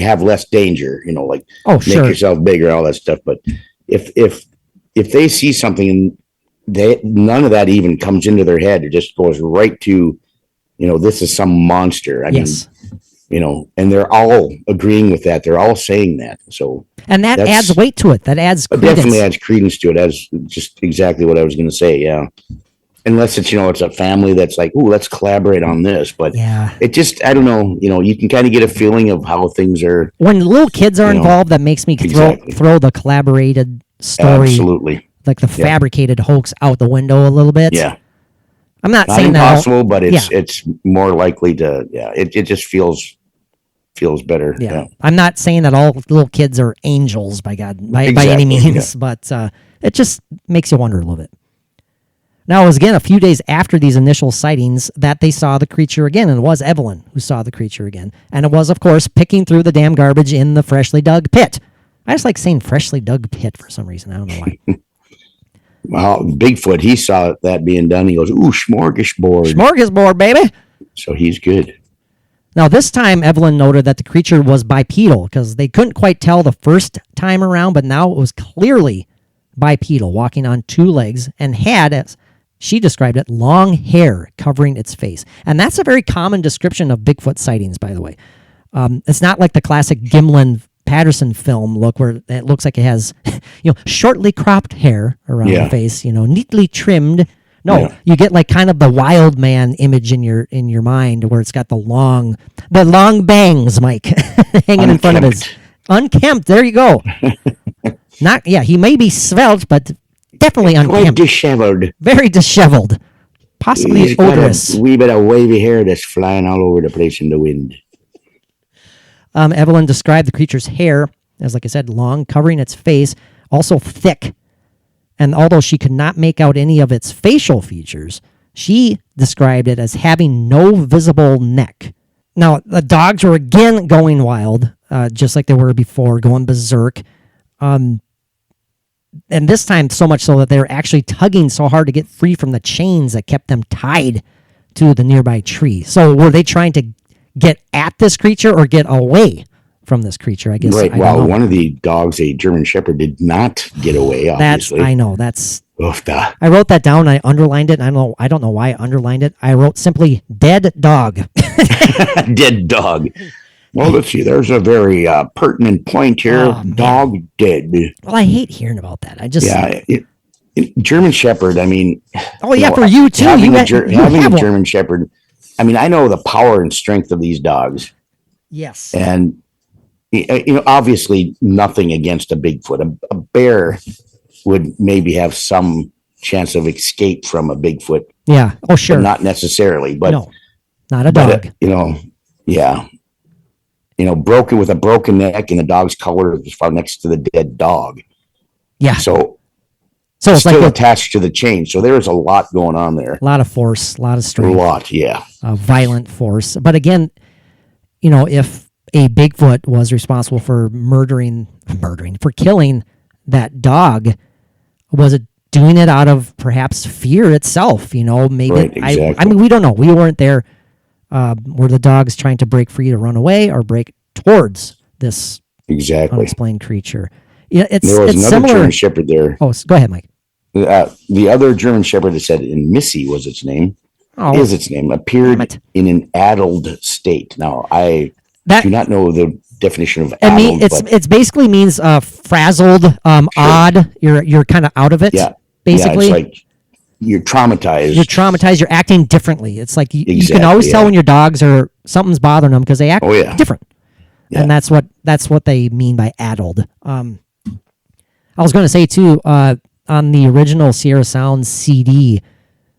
Speaker 2: have less danger, like make yourself bigger, all that stuff. But if they see something and none of that even comes into their head, it just goes right to, this is some monster. I mean, and they're all agreeing with that. They're all saying that. So,
Speaker 4: and that adds weight to it. That adds credence.
Speaker 2: Definitely adds credence to it. As just exactly what I was going to say. Yeah. Unless it's, it's a family that's like, oh, let's collaborate on this. But it just, I don't know, you can kind of get a feeling of how things are.
Speaker 4: When little kids are involved, that makes me throw the collaborated story.
Speaker 2: Absolutely.
Speaker 4: Like the fabricated hoax out the window a little bit.
Speaker 2: Yeah.
Speaker 4: I'm not saying
Speaker 2: impossible, but it's more likely to, it just feels better. Yeah.
Speaker 4: I'm not saying that all little kids are angels by God, by any means, but it just makes you wonder a little bit. Now, it was again a few days after these initial sightings that they saw the creature again, and it was Evelyn who saw the creature again. And it was, of course, picking through the damn garbage in the freshly dug pit. I just like saying freshly dug pit for some reason. I don't know why.
Speaker 2: Well, Bigfoot, he saw that being done. He goes, ooh, smorgasbord.
Speaker 4: Smorgasbord, baby.
Speaker 2: So he's good.
Speaker 4: Now, this time, Evelyn noted that the creature was bipedal because they couldn't quite tell the first time around, but now it was clearly bipedal, walking on two legs, and had, as she described it, long hair covering its face. And that's a very common description of Bigfoot sightings, by the way. It's not like the classic Gimlin Patterson film look where it looks like it has, shortly cropped hair around the face, neatly trimmed. No, you get like kind of the wild man image in your mind where it's got the long bangs, Mike, hanging in front of his unkempt. There you go. He may be svelte, but definitely unkempt.
Speaker 2: Quite disheveled.
Speaker 4: Very disheveled. Possibly
Speaker 2: He's
Speaker 4: odorous.
Speaker 2: Got a wee bit of wavy hair that's flying all over the place in the wind.
Speaker 4: Evelyn described the creature's hair as, like I said, long, covering its face, also thick. And although she could not make out any of its facial features, she described it as having no visible neck. Now, the dogs were again going wild, just like they were before, going berserk. And this time so much so that they were actually tugging so hard to get free from the chains that kept them tied to the nearby tree. So were they trying to get at this creature or get away from this creature? I guess.
Speaker 2: Right. Well, one of the dogs, a German Shepherd, did not get away. Obviously,
Speaker 4: I know. That's.
Speaker 2: Oofda.
Speaker 4: I wrote that down. I underlined it. I don't know why I underlined it. I wrote simply "dead dog."
Speaker 2: Dead dog. Well, let's see. There's a very pertinent point here.
Speaker 4: Oh,
Speaker 2: dog dead.
Speaker 4: Well, I hate hearing about that. I just
Speaker 2: German Shepherd. I mean.
Speaker 4: Oh yeah, for you too.
Speaker 2: Having a German Shepherd. I mean, I know the power and strength of these dogs.
Speaker 4: Yes.
Speaker 2: And, obviously nothing against a Bigfoot. A bear would maybe have some chance of escape from a Bigfoot.
Speaker 4: Yeah. Oh, sure.
Speaker 2: But not necessarily. But
Speaker 4: no, not a dog.
Speaker 2: Broken with a broken neck and the dog's collar is found next to the dead dog.
Speaker 4: Yeah.
Speaker 2: So
Speaker 4: it's
Speaker 2: still
Speaker 4: like
Speaker 2: attached to the chain. So there's a lot going on there.
Speaker 4: A lot of force, a lot of strength.
Speaker 2: A lot, yeah.
Speaker 4: Violent force. But again, if a Bigfoot was responsible for for killing that dog, was it doing it out of perhaps fear itself? Maybe.
Speaker 2: Right, exactly.
Speaker 4: I mean, we don't know. We weren't there. Were the dogs trying to break free to run away or break towards this unexplained creature? Yeah,
Speaker 2: there was another
Speaker 4: similar.
Speaker 2: German Shepherd there.
Speaker 4: Oh, go ahead, Mike.
Speaker 2: The other German Shepherd that said, and Missy was its name, appeared in an addled state. Now, I do not know the definition of addled.
Speaker 4: I mean, it's basically means frazzled, odd. You're kind of out of it.
Speaker 2: Yeah,
Speaker 4: basically.
Speaker 2: Yeah, it's like you're traumatized.
Speaker 4: You're acting differently. It's like you can always tell when your dogs are something's bothering them because they act different. Yeah. And that's what they mean by addled. I was going to say too, on the original Sierra Sound CD,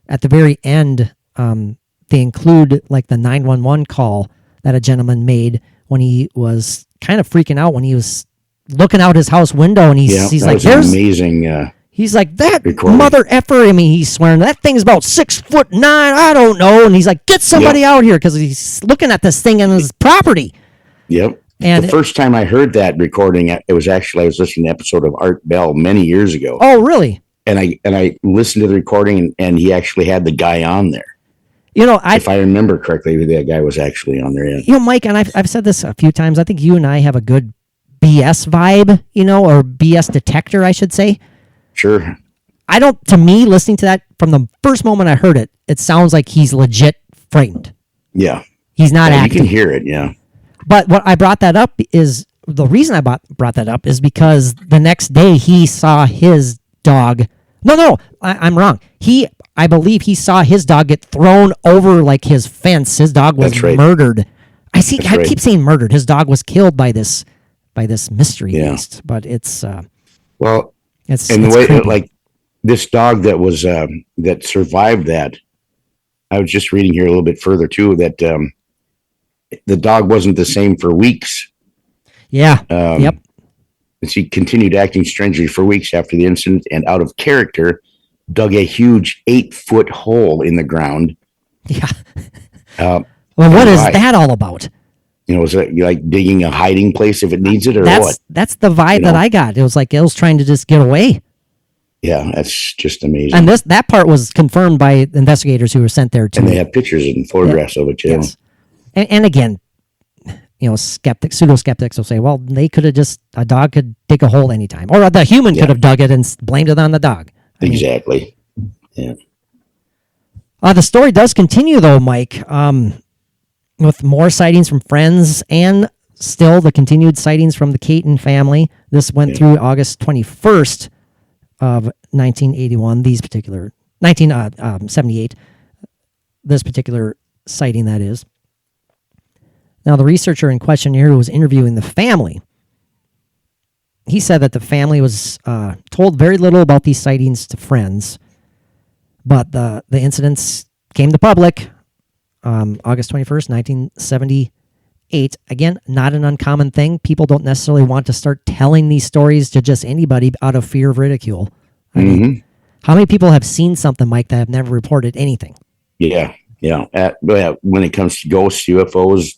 Speaker 4: at the very end, they include like the 911 call that a gentleman made when he was kind of freaking out when he was looking out his house window and he's like, "There's amazing." He's like, "That recording. Mother effer!" I mean, he's swearing that thing's about 6'9". I don't know, and he's like, "Get somebody out here," because he's looking at this thing on his property.
Speaker 2: Yep. And the first time I heard that recording, it was actually I was listening to an episode of Art Bell many years ago.
Speaker 4: Oh, really?
Speaker 2: And I listened to the recording, and he actually had the guy on there. If I remember correctly, that guy was actually on there. Yeah.
Speaker 4: Mike, and I've said this a few times. I think you and I have a good BS vibe, or BS detector, I should say.
Speaker 2: Sure.
Speaker 4: To me, listening to that from the first moment I heard it, it sounds like he's legit frightened.
Speaker 2: Yeah.
Speaker 4: He's not acting.
Speaker 2: You can hear it, yeah.
Speaker 4: But what I brought that up is the reason I brought that up is because the next day he saw his dog. No, I'm wrong. I believe he saw his dog get thrown over like his fence. His dog was
Speaker 2: That's right.
Speaker 4: murdered. I
Speaker 2: right.
Speaker 4: keep saying murdered. His dog was killed by this mystery beast. But it's
Speaker 2: Well,
Speaker 4: it's
Speaker 2: and the
Speaker 4: it's
Speaker 2: way,
Speaker 4: creepy.
Speaker 2: like this dog that was, that survived that, I was just reading here a little bit further too, that, the dog wasn't the same for weeks.
Speaker 4: Yeah.
Speaker 2: Um,
Speaker 4: Yep.
Speaker 2: She continued acting strangely for weeks after the incident and out of character dug a huge 8-foot hole in the ground.
Speaker 4: Yeah.
Speaker 2: Uh,
Speaker 4: Well, what is
Speaker 2: why?
Speaker 4: that all about?
Speaker 2: is it like digging a hiding place if it needs it or what?
Speaker 4: That's the vibe that I got. It was like it was trying to just get away.
Speaker 2: Yeah, that's just amazing.
Speaker 4: And that part was confirmed by investigators who were sent there too.
Speaker 2: And they have pictures and photographs of it too.
Speaker 4: Yes. And again, pseudo skeptics will say, well, a dog could dig a hole anytime, or the human could have dug it and blamed it on the dog.
Speaker 2: Exactly. Yeah.
Speaker 4: The story does continue though, Mike, with more sightings from friends and still the continued sightings from the Caton family. This went through August 21st of 1981. 1978. This particular sighting, that is. Now, the researcher in question here who was interviewing the family, he said that the family was told very little about these sightings to friends, but the incidents came to public August 21st, 1978. Again, not an uncommon thing. People don't necessarily want to start telling these stories to just anybody out of fear of ridicule. I mean, how many people have seen something, Mike, that have never reported anything?
Speaker 2: Yeah. When it comes to ghosts, UFOs,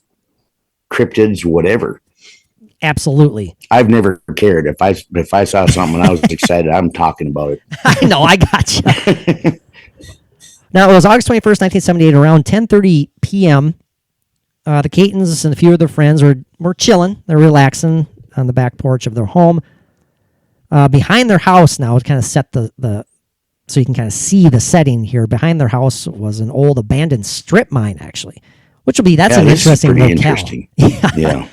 Speaker 2: cryptids, whatever.
Speaker 4: Absolutely.
Speaker 2: I've never cared. If I saw something and I was excited, I'm talking about it.
Speaker 4: I know, I got you. Now, it was August 21st, 1978, around 10:30 p.m. The Catons and a few of their friends were chilling. They're relaxing on the back porch of their home. Behind their house now, it kind of set the so you can kind of see the setting here. Behind their house was an old abandoned strip mine, actually, that's an interesting locale.
Speaker 2: Interesting. Yeah.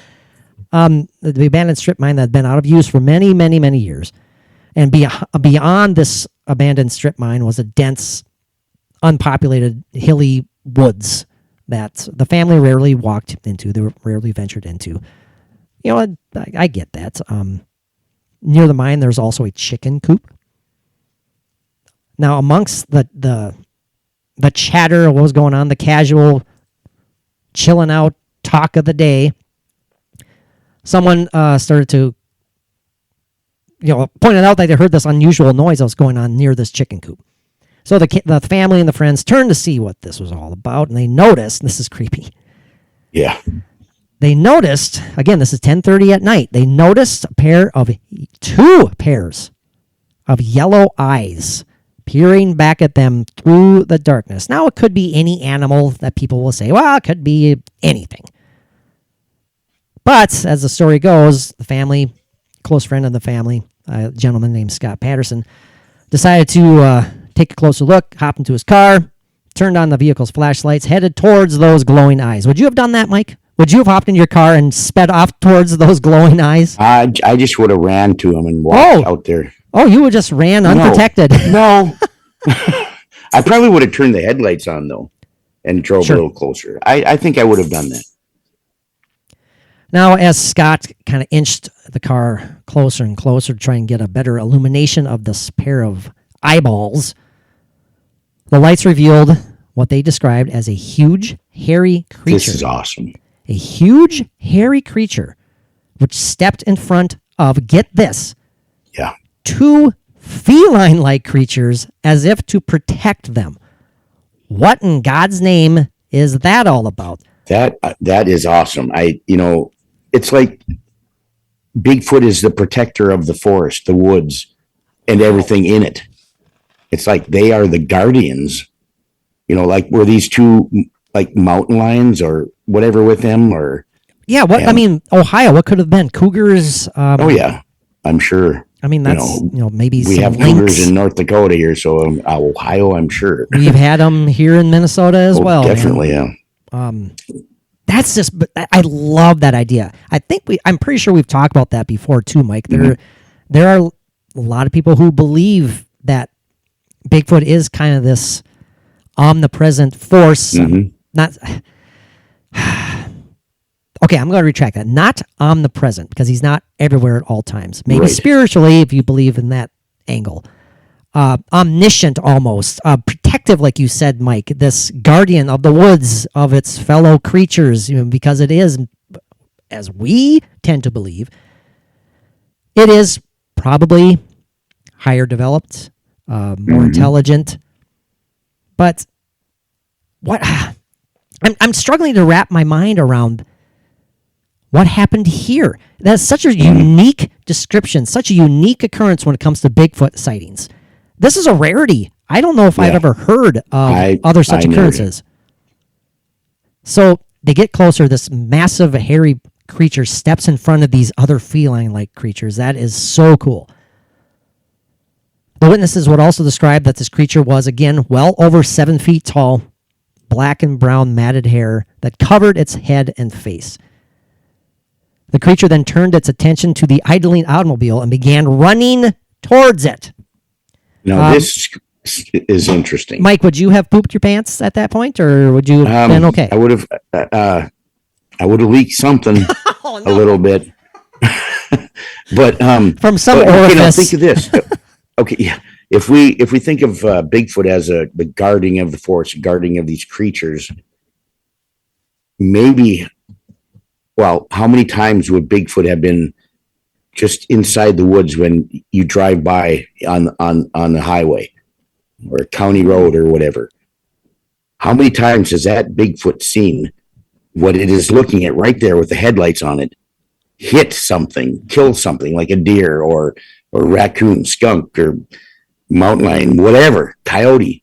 Speaker 4: The abandoned strip mine that had been out of use for many, many, many years. And beyond this abandoned strip mine was a dense, unpopulated, hilly woods that the family rarely walked into. They were rarely ventured into. I get that. Near the mine, there's also a chicken coop. Now, amongst the chatter of what was going on, the casual chilling out talk of the day, someone started to, pointed out that they heard this unusual noise that was going on near this chicken coop. So the family and the friends turned to see what this was all about, and they noticed, this is creepy.
Speaker 2: Yeah.
Speaker 4: They noticed, again, this is 10:30 at night, they noticed two pairs of yellow eyes peering back at them through the darkness. Now, it could be any animal that people will say, well, it could be anything. But as the story goes, the family, close friend of the family, a gentleman named Scott Patterson, decided to take a closer look, hop into his car, turned on the vehicle's flashlights, headed towards those glowing eyes. Would you have done that, Mike? Would you have hopped in your car and sped off towards those glowing eyes?
Speaker 2: I just would have ran to him and walked out there.
Speaker 4: Oh, you would just ran unprotected.
Speaker 2: No. I probably would have turned the headlights on, though, and drove a little closer. I think I would have done that.
Speaker 4: Now, as Scott kind of inched the car closer and closer to try and get a better illumination of this pair of eyeballs, the lights revealed what they described as a huge, hairy creature.
Speaker 2: This is awesome.
Speaker 4: A huge, hairy creature which stepped in front of, get this,
Speaker 2: Yeah.
Speaker 4: two feline-like creatures as if to protect them. What in God's name is that all about?
Speaker 2: That is awesome. It's like Bigfoot is the protector of the forest, the woods, and everything in it. It's like they are the guardians. Like were these two like mountain lions or whatever with them, or
Speaker 4: yeah, Ohio, what could have been? Cougars?
Speaker 2: Oh yeah, I'm sure.
Speaker 4: I mean, that's maybe
Speaker 2: we
Speaker 4: some
Speaker 2: have
Speaker 4: lynx.
Speaker 2: cougars in North Dakota here, so Ohio, I'm sure
Speaker 4: We've had them here in Minnesota as well.
Speaker 2: Definitely, yeah.
Speaker 4: That's just, but I love that idea. I'm pretty sure we've talked about that before too, Mike. There are a lot of people who believe that Bigfoot is kind of this omnipresent force. Not okay. I'm going to retract that. Not omnipresent, because he's not everywhere at all times. Maybe
Speaker 2: Right.
Speaker 4: spiritually, if you believe in that angle. Omniscient, almost protective, like you said, Mike. This guardian of the woods, of its fellow creatures, because it is, as we tend to believe, it is probably higher developed, more intelligent. But what I'm struggling to wrap my mind around what happened here. That's such a unique description, such a unique occurrence when it comes to Bigfoot sightings. This is a rarity. I don't know if I've ever heard of other such occurrences. So they get closer. This massive, hairy creature steps in front of these other feline-like creatures. That is so cool. The witnesses would also describe that this creature was, again, well over 7 feet tall, black and brown matted hair that covered its head and face. The creature then turned its attention to the idling automobile and began running towards it.
Speaker 2: Now, this is interesting.
Speaker 4: Mike, would you have pooped your pants at that point, or would you have been okay?
Speaker 2: I would have leaked something
Speaker 4: Oh,
Speaker 2: a little bit. But
Speaker 4: From some
Speaker 2: okay, now
Speaker 4: orifice.
Speaker 2: think of this. Okay, yeah. If we think of Bigfoot as the guardian of the forest, guardian of these creatures, maybe, well, how many times would Bigfoot have been just inside the woods when you drive by on the highway or county road or whatever? How many times has that Bigfoot seen what it is looking at right there with the headlights on it, hit something, kill something like a deer or raccoon, skunk, or mountain lion, whatever, coyote?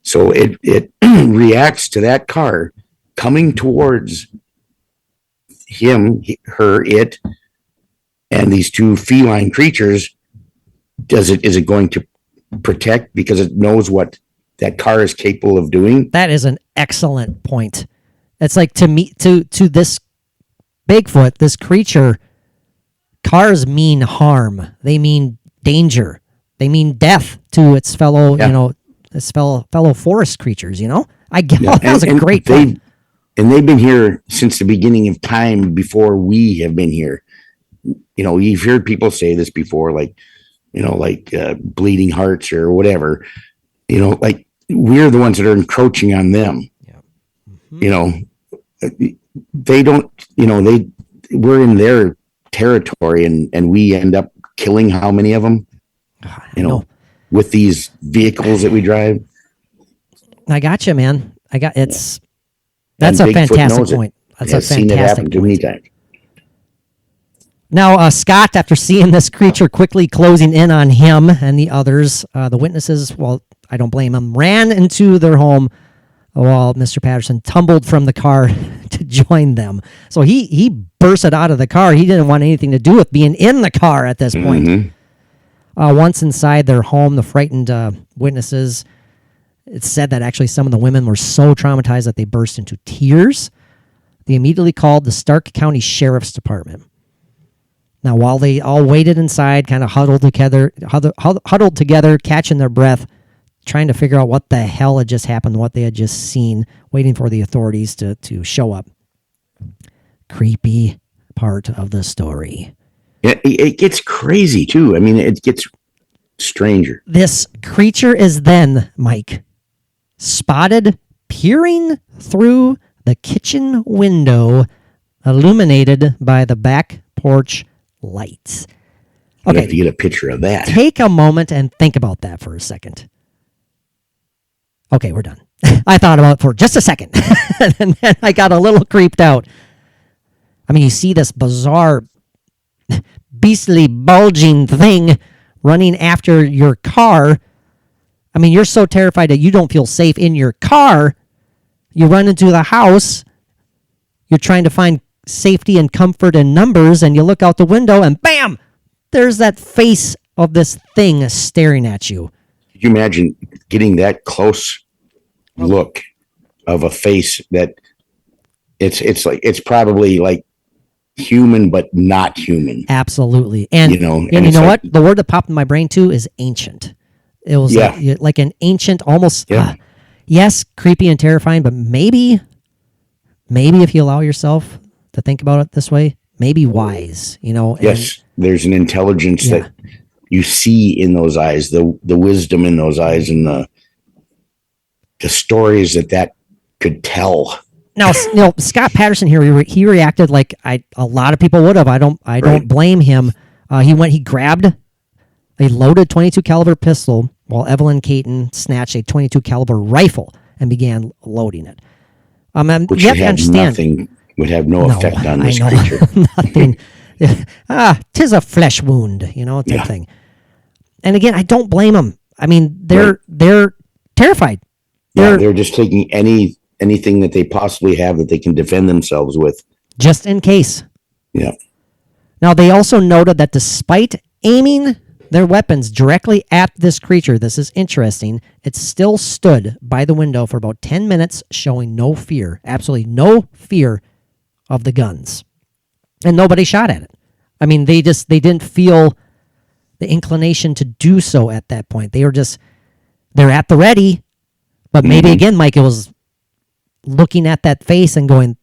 Speaker 2: So it reacts to that car coming towards him, her, it, and these two feline creatures. Is it going to protect because it knows what that car is capable of doing?
Speaker 4: That is an excellent point. It's like, to this Bigfoot, this creature, cars mean harm. They mean danger. They mean death to its fellow, its fellow forest creatures. I get that was a great point.
Speaker 2: They've been here since the beginning of time, before we have been here. You've heard people say this before, like bleeding hearts or whatever. Like, we're the ones that are encroaching on them.
Speaker 4: Yeah.
Speaker 2: They don't. We're in their territory, and we end up killing how many of them? With these vehicles that we drive.
Speaker 4: I got you, man. That's
Speaker 2: And
Speaker 4: a
Speaker 2: Bigfoot
Speaker 4: fantastic
Speaker 2: knows it.
Speaker 4: point. That's
Speaker 2: Has
Speaker 4: a
Speaker 2: seen it happen
Speaker 4: fantastic
Speaker 2: too many
Speaker 4: point.
Speaker 2: times.
Speaker 4: Now, Scott, after seeing this creature quickly closing in on him and the others, the witnesses, well, I don't blame them, ran into their home while Mr. Patterson tumbled from the car to join them. So he bursted out of the car. He didn't want anything to do with being in the car at this point. Once inside their home, the frightened witnesses, it's said that actually some of the women were so traumatized that they burst into tears. They immediately called the Stark County Sheriff's Department. Now, while they all waited inside, kind of huddled together, catching their breath, trying to figure out what the hell had just happened, what they had just seen, waiting for the authorities to show up. Creepy part of the story.
Speaker 2: Yeah, it gets crazy too. I mean, it gets stranger.
Speaker 4: This creature is then, Mike, spotted peering through the kitchen window, illuminated by the back porch lights.
Speaker 2: You have to get a picture of that.
Speaker 4: Take a moment and think about that for a second. Okay, we're done. I thought about it for just a second, and then I got a little creeped out. I mean, you see this bizarre, beastly, bulging thing running after your car. I mean, you're so terrified that you don't feel safe in your car. You run into the house. You're trying to find safety and comfort in numbers, and you look out the window, and bam! There's that face of this thing staring at you.
Speaker 2: Could you imagine getting that close look of a face that it's probably like human, but not human.
Speaker 4: Absolutely. And
Speaker 2: You know,
Speaker 4: and
Speaker 2: and
Speaker 4: you
Speaker 2: it's
Speaker 4: know
Speaker 2: like-
Speaker 4: what? The word that popped in my brain too is ancient. It was like an ancient, almost,
Speaker 2: Yeah.
Speaker 4: yes, creepy and terrifying, but maybe if you allow yourself to think about it this way, maybe wise, you know? And
Speaker 2: Yes, there's an intelligence
Speaker 4: Yeah.
Speaker 2: that you see in those eyes, the wisdom in those eyes, and the stories that could tell.
Speaker 4: now, Scott Patterson here, he reacted like a lot of people would have. I don't
Speaker 2: Right.
Speaker 4: blame him. He grabbed a loaded 22 caliber pistol while Evelyn Caton snatched a 22 caliber rifle and began loading it. And
Speaker 2: Which
Speaker 4: you
Speaker 2: would
Speaker 4: have to
Speaker 2: have
Speaker 4: understand.
Speaker 2: would have no effect on this
Speaker 4: I know.
Speaker 2: creature.
Speaker 4: Nothing. 'Tis a flesh wound, you know, type
Speaker 2: Yeah.
Speaker 4: thing. And again, I don't blame them. I mean, they're terrified.
Speaker 2: They're just taking anything that they possibly have that they can defend themselves with.
Speaker 4: Just in case.
Speaker 2: Yeah.
Speaker 4: Now, they also noted that despite aiming their weapons directly at this creature, this is interesting, it still stood by the window for about 10 minutes, showing no fear, absolutely no fear of the guns. And nobody shot at it. I mean, they didn't feel the inclination to do so at that point. They're at the ready, but maybe again, Mike, it was looking at that face and going,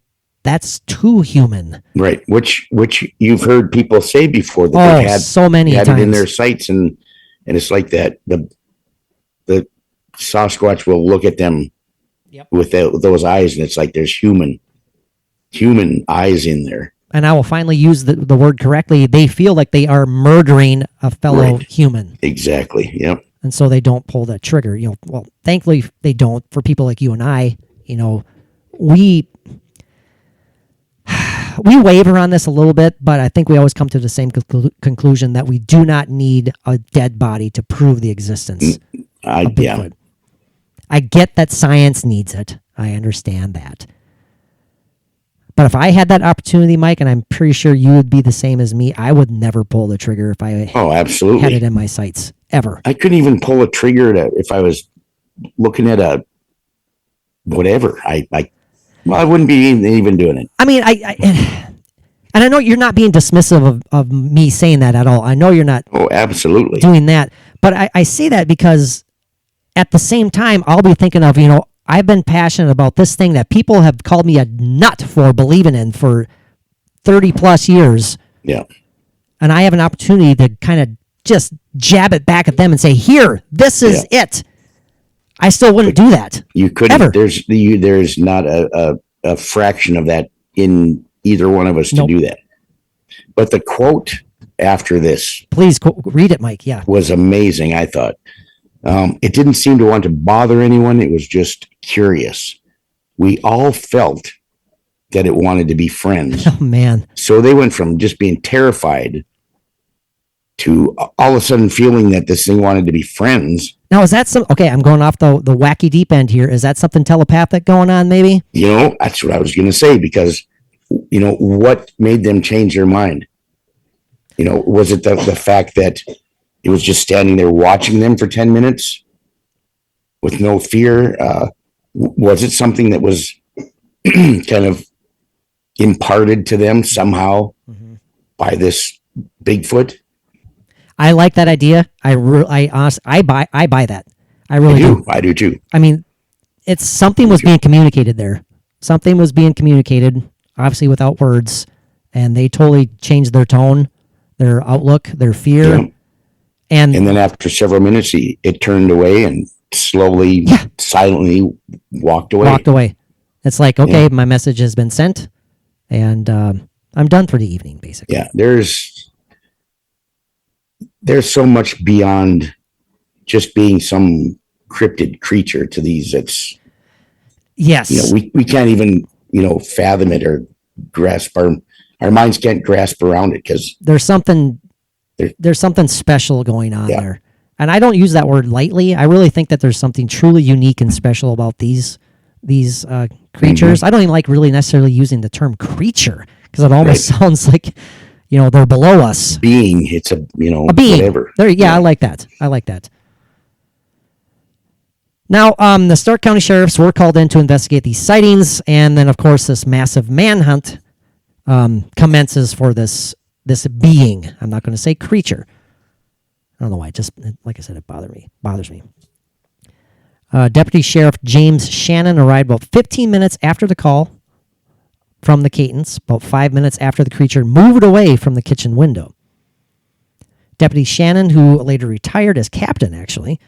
Speaker 4: that's too human.
Speaker 2: Right. Which you've heard people say before that
Speaker 4: Oh,
Speaker 2: they've had
Speaker 4: so many
Speaker 2: had it in
Speaker 4: times.
Speaker 2: their sights, and it's like that the Sasquatch will look at them with those eyes, and it's like there's human eyes in there.
Speaker 4: And I will finally use the word correctly. They feel like they are murdering a fellow
Speaker 2: Right.
Speaker 4: human.
Speaker 2: Exactly. Yep.
Speaker 4: And so they don't pull that trigger. You know, well, thankfully they don't. For people like you and I, you know, we waver on this a little bit, but I think we always come to the same conclusion that we do not need a dead body to prove the existence of Bigfoot. I get that science needs it. I understand that. But if I had that opportunity, Mike, and I'm pretty sure you would be the same as me, I would never pull the trigger if I
Speaker 2: Oh, absolutely.
Speaker 4: had it in my sights, ever.
Speaker 2: I couldn't even pull a trigger if I was looking at a whatever. I wouldn't be even doing it.
Speaker 4: I mean, and I know you're not being dismissive of me saying that at all. I know you're not
Speaker 2: Oh, absolutely.
Speaker 4: doing that. But I say that because at the same time, I'll be thinking of, you know, I've been passionate about this thing that people have called me a nut for believing in for 30 plus years.
Speaker 2: Yeah.
Speaker 4: And I have an opportunity to kind of just jab it back at them and say, here, this is it. I still wouldn't do that.
Speaker 2: You couldn't.
Speaker 4: Ever.
Speaker 2: There's not a fraction of that in either one of us to
Speaker 4: Nope.
Speaker 2: do that. But the quote after this
Speaker 4: Please read it, Mike. Yeah.
Speaker 2: was amazing, I thought. It didn't seem to want to bother anyone. It was just curious. We all felt that it wanted to be friends.
Speaker 4: Oh, man.
Speaker 2: So they went from just being terrified to all of a sudden feeling that this thing wanted to be friends.
Speaker 4: Now, is that okay, I'm going off the wacky deep end here. Is that something telepathic going on, maybe?
Speaker 2: You know, that's what I was going to say, because, you know, what made them change their mind? You know, was it the fact that it was just standing there watching them for 10 minutes with no fear? Was it something that was kind of imparted to them somehow by this Bigfoot?
Speaker 4: I like that idea. I buy that. I really do.
Speaker 2: I do too.
Speaker 4: I mean, it's something was being communicated there. Something was being communicated, obviously without words, and they totally changed their tone, their outlook, their fear.
Speaker 2: Yeah.
Speaker 4: And
Speaker 2: then after several minutes, it turned away and slowly, silently walked away.
Speaker 4: It's like, okay, my message has been sent, and I'm done for the evening, basically.
Speaker 2: Yeah, there's so much beyond just being some cryptid creature to these. It's,
Speaker 4: Yes.
Speaker 2: you know, we can't even, you know, fathom it or grasp our minds can't grasp around it, because
Speaker 4: there's something special going on
Speaker 2: Yeah.
Speaker 4: there. And I don't use that word lightly. I really think that there's something truly unique and special about these creatures. I don't even like really necessarily using the term creature, because it almost sounds like, you know, they're below us.
Speaker 2: being, it's a, you know,
Speaker 4: A being.
Speaker 2: whatever.
Speaker 4: I like that. Now, the Stark County sheriffs were called in to investigate these sightings, and then, of course, this massive manhunt commences for this being. I'm not going to say creature. I don't know why. Just like I said, it bothers me. Deputy Sheriff James Shannon arrived about 15 minutes after the call from the Catons, about 5 minutes after the creature moved away from the kitchen window. Deputy Shannon, who later retired as captain, actually,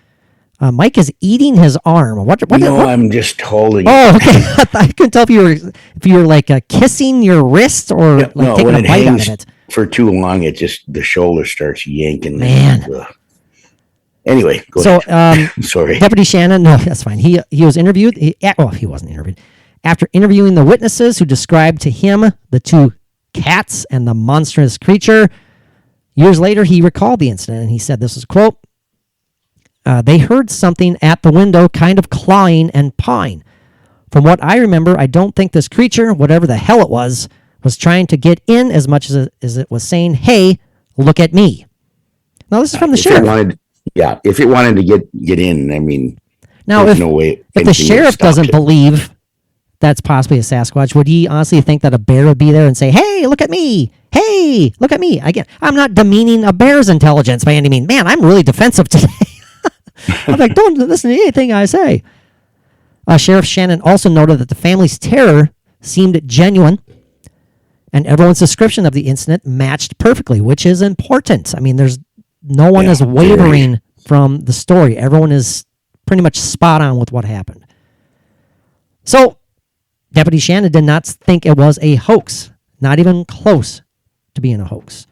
Speaker 4: Mike is eating his arm. What?
Speaker 2: I'm just holding.
Speaker 4: Oh, okay. I couldn't tell if you were like kissing your wrist or taking a bite out of it.
Speaker 2: For too long, the shoulder starts yanking.
Speaker 4: Man.
Speaker 2: Anyway, go ahead. Sorry.
Speaker 4: Deputy Shannon, no, that's fine. He was interviewed. He wasn't interviewed. After interviewing the witnesses who described to him the two cats and the monstrous creature, years later he recalled the incident and he said, this is a quote, they heard something at the window kind of clawing and pawing. From what I remember, I don't think this creature, whatever the hell it was trying to get in as much as it was saying, hey, look at me. Now, this is from the sheriff.
Speaker 2: If it wanted to get in, I mean,
Speaker 4: now
Speaker 2: there's no way.
Speaker 4: If the sheriff doesn't believe that's possibly a Sasquatch, would he honestly think that a bear would be there and say, hey, look at me. Hey, look at me. Again, I'm not demeaning a bear's intelligence by any means. Man, I'm really defensive today. I'm like, don't listen to anything I say. Sheriff Shannon also noted that the family's terror seemed genuine, and everyone's description of the incident matched perfectly, which is important. I mean, no one is wavering from the story. Everyone is pretty much spot on with what happened. So, Deputy Shannon did not think it was a hoax, not even close to being a hoax.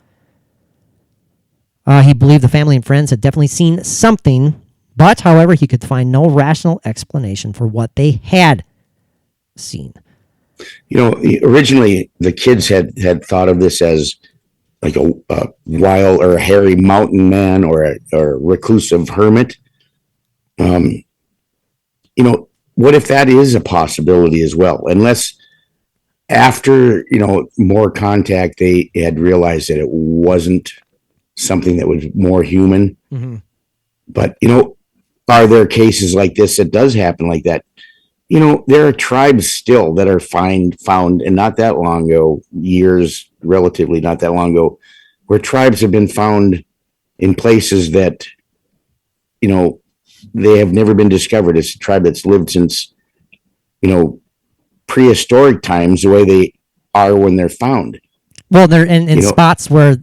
Speaker 4: He believed the family and friends had definitely seen something, but, however, he could find no rational explanation for what they had seen.
Speaker 2: Originally the kids had thought of this as like a wild or a hairy mountain man or a reclusive hermit. What if that is a possibility as well? Unless after, more contact, they had realized that it wasn't something that was more human. Mm-hmm. But, are there cases like this that does happen like that? There are tribes still that are found, and not that long ago, relatively not that long ago, where tribes have been found in places that, they have never been discovered. It's a tribe that's lived since, prehistoric times, the way they are when they're found.
Speaker 4: Well, they're in spots where,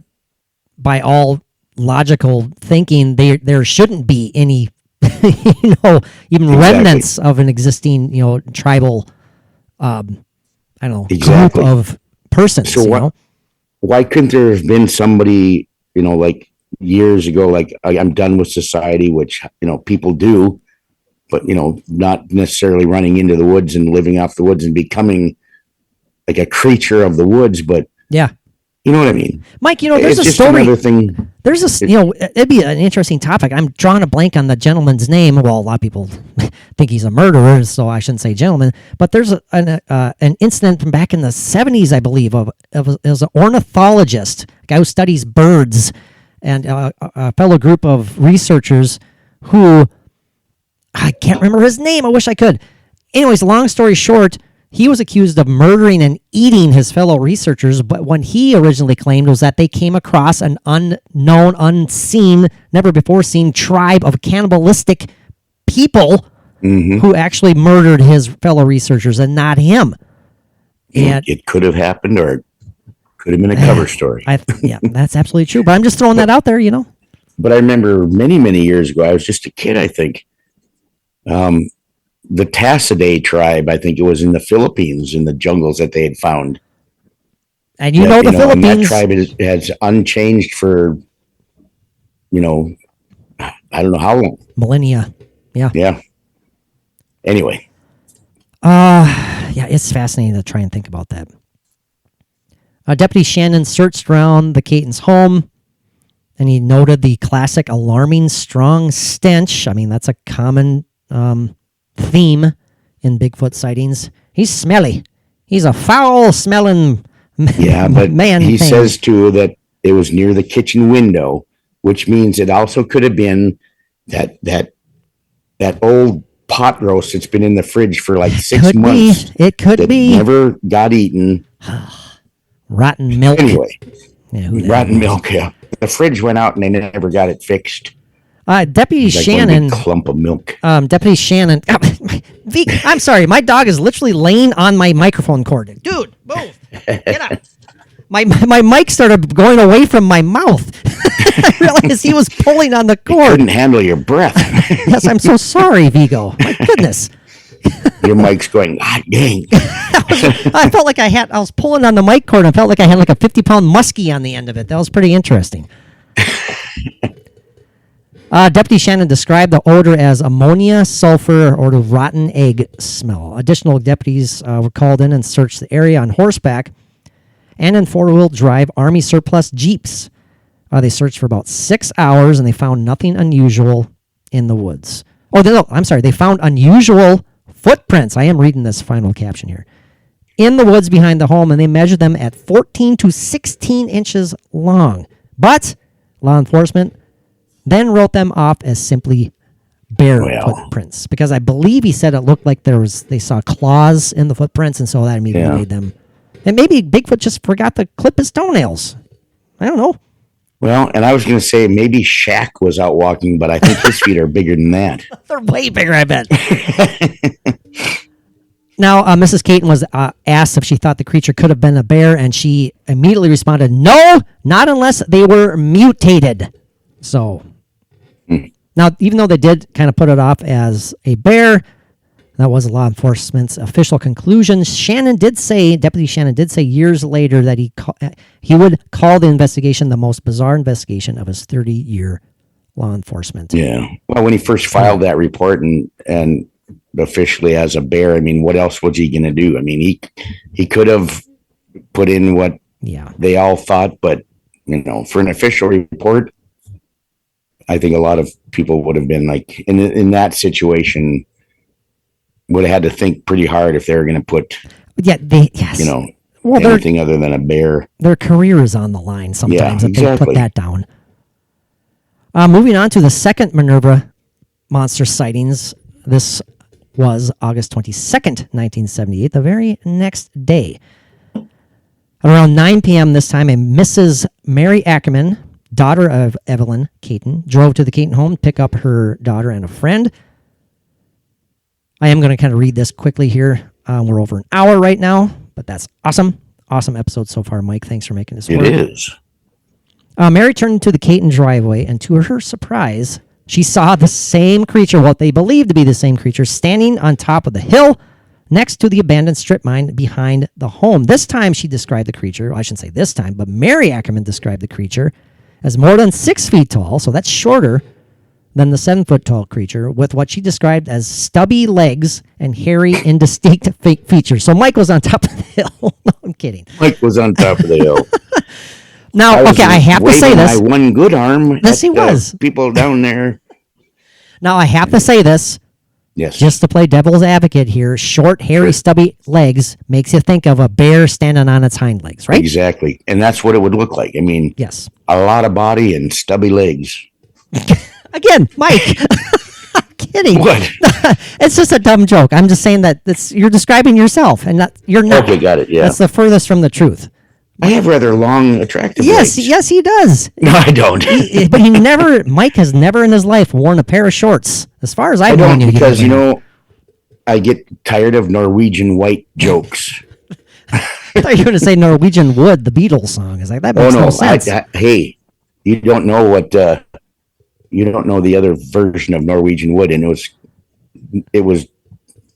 Speaker 4: by all logical thinking, there shouldn't be any even remnants of an existing, tribal, group of persons.
Speaker 2: So why couldn't there have been somebody, like years ago, like I'm done with society, which, people do, but, not necessarily running into the woods and living off the woods and becoming like a creature of the woods, but
Speaker 4: yeah.
Speaker 2: You know what I mean?
Speaker 4: Mike, there's a story. There's it'd be an interesting topic. I'm drawing a blank on the gentleman's name. Well, a lot of people think he's a murderer, so I shouldn't say gentleman. But there's an incident from back in the 70s, I believe, of an ornithologist, a guy who studies birds, and a fellow group of researchers who, I can't remember his name. I wish I could. Anyways, long story short, he was accused of murdering and eating his fellow researchers, but what he originally claimed was that they came across an unknown, unseen, never before seen tribe of cannibalistic people who actually murdered his fellow researchers and not him. And
Speaker 2: it could have happened, or it could have been a cover story.
Speaker 4: Yeah, that's absolutely true. But I'm just throwing that out there,
Speaker 2: But I remember many, many years ago, I was just a kid, I think. The Tassidae tribe, I think it was in the Philippines, in the jungles that they had found.
Speaker 4: And the Philippines...
Speaker 2: And that tribe has unchanged for, I don't know how long.
Speaker 4: Millennia. Yeah.
Speaker 2: Yeah. Anyway.
Speaker 4: Yeah, it's fascinating to try and think about that. Deputy Shannon searched around the Catons' home, and he noted the classic alarming strong stench. I mean, that's a common... theme in Bigfoot sightings. He's smelly. He's a foul-smelling man.
Speaker 2: He says too that it was near the kitchen window, which means it also could have been that old pot roast that's been in the fridge for like 6
Speaker 4: Could
Speaker 2: months.
Speaker 4: be. It could
Speaker 2: that
Speaker 4: be.
Speaker 2: never got eaten.
Speaker 4: Rotten milk.
Speaker 2: Anyway,
Speaker 4: Yeah, who the
Speaker 2: rotten
Speaker 4: hell knows?
Speaker 2: milk. Yeah, the fridge went out and they never got it fixed.
Speaker 4: Deputy
Speaker 2: It's like one
Speaker 4: Shannon.
Speaker 2: big clump of milk.
Speaker 4: Deputy Shannon. I'm sorry. My dog is literally laying on my microphone cord. Dude, move. Get up. My mic started going away from my mouth. I realized he was pulling on the cord.
Speaker 2: Couldn't handle your breath.
Speaker 4: Yes, I'm so sorry, Vigo. My goodness.
Speaker 2: Your mic's going, ah, dang.
Speaker 4: I felt like I was pulling on the mic cord and I felt like I had like a 50-pound muskie on the end of it. That was pretty interesting. Deputy Shannon described the odor as ammonia, sulfur, or the rotten egg smell. Additional deputies were called in and searched the area on horseback and in four-wheel drive Army surplus Jeeps. They searched for about 6 hours and they found nothing unusual in the woods. Oh, no, I'm sorry. They found unusual footprints. I am reading this final caption here. In the woods behind the home, and they measured them at 14 to 16 inches long. But law enforcement then wrote them off as simply bear footprints because I believe he said it looked like they saw claws in the footprints, and so that immediately made them. And maybe Bigfoot just forgot to clip his toenails. I don't know.
Speaker 2: Well, and I was going to say maybe Shaq was out walking, but I think his feet are bigger than that.
Speaker 4: They're way bigger, I bet. Now, Mrs. Caton was asked if she thought the creature could have been a bear, and she immediately responded, "No, not unless they were mutated." So, now, even though they did kind of put it off as a bear, that was law enforcement's official conclusion. Deputy Shannon did say years later that he would call the investigation the most bizarre investigation of his 30-year law enforcement.
Speaker 2: Yeah. Well, when he first filed that report and officially as a bear, I mean, what else was he going to do? I mean, he could have put in what they all thought, but, for an official report, I think a lot of people would have been like, in that situation, would have had to think pretty hard if they were going to put, anything other than a bear.
Speaker 4: Their career is on the line sometimes if they put that down. Moving on to the second Minerva monster sightings. This was August 22nd, 1978, the very next day. Around 9 p.m. this time, a Mrs. Mary Ackerman, daughter of Evelyn Caton, drove to the Caton home to pick up her daughter and a friend. I am going to kind of read this quickly here. We're over an hour right now, but that's awesome. Awesome episode so far, Mike. Thanks for making this work.
Speaker 2: It is.
Speaker 4: Mary turned into the Caton driveway, and to her surprise, she saw the same creature, what they believed to be the same creature, standing on top of the hill next to the abandoned strip mine behind the home. This time she described the creature, I shouldn't say this time, but Mary Ackerman described the creature as more than 6 feet tall, so that's shorter than the 7-foot tall creature, with what she described as stubby legs and hairy, indistinct features. So Mike was on top of the hill. No, I'm kidding.
Speaker 2: Mike was on top of the hill.
Speaker 4: Now, I have to say this.
Speaker 2: My one good arm.
Speaker 4: Yes, he was.
Speaker 2: People down there.
Speaker 4: Now, I have to say this.
Speaker 2: Yes.
Speaker 4: Just to play devil's advocate here, short, hairy, stubby legs makes you think of a bear standing on its hind legs, right?
Speaker 2: Exactly. And that's what it would look like. I mean,
Speaker 4: yes,
Speaker 2: a lot of body and stubby legs.
Speaker 4: Again, Mike. I'm kidding.
Speaker 2: What?
Speaker 4: It's just a dumb joke. I'm just saying that you're describing yourself, and you're not.
Speaker 2: Okay, got it. Yeah.
Speaker 4: That's the furthest from the truth.
Speaker 2: I have rather long, attractive legs.
Speaker 4: Yes, he does.
Speaker 2: No, I don't.
Speaker 4: But Mike has never in his life worn a pair of shorts. As far as I've known you.
Speaker 2: Because, I get tired of Norwegian white jokes.
Speaker 4: I thought you were going to say Norwegian Wood, the Beatles song. It's like, that makes no sense.
Speaker 2: Hey, you don't know what, you don't know the other version of Norwegian Wood, and it was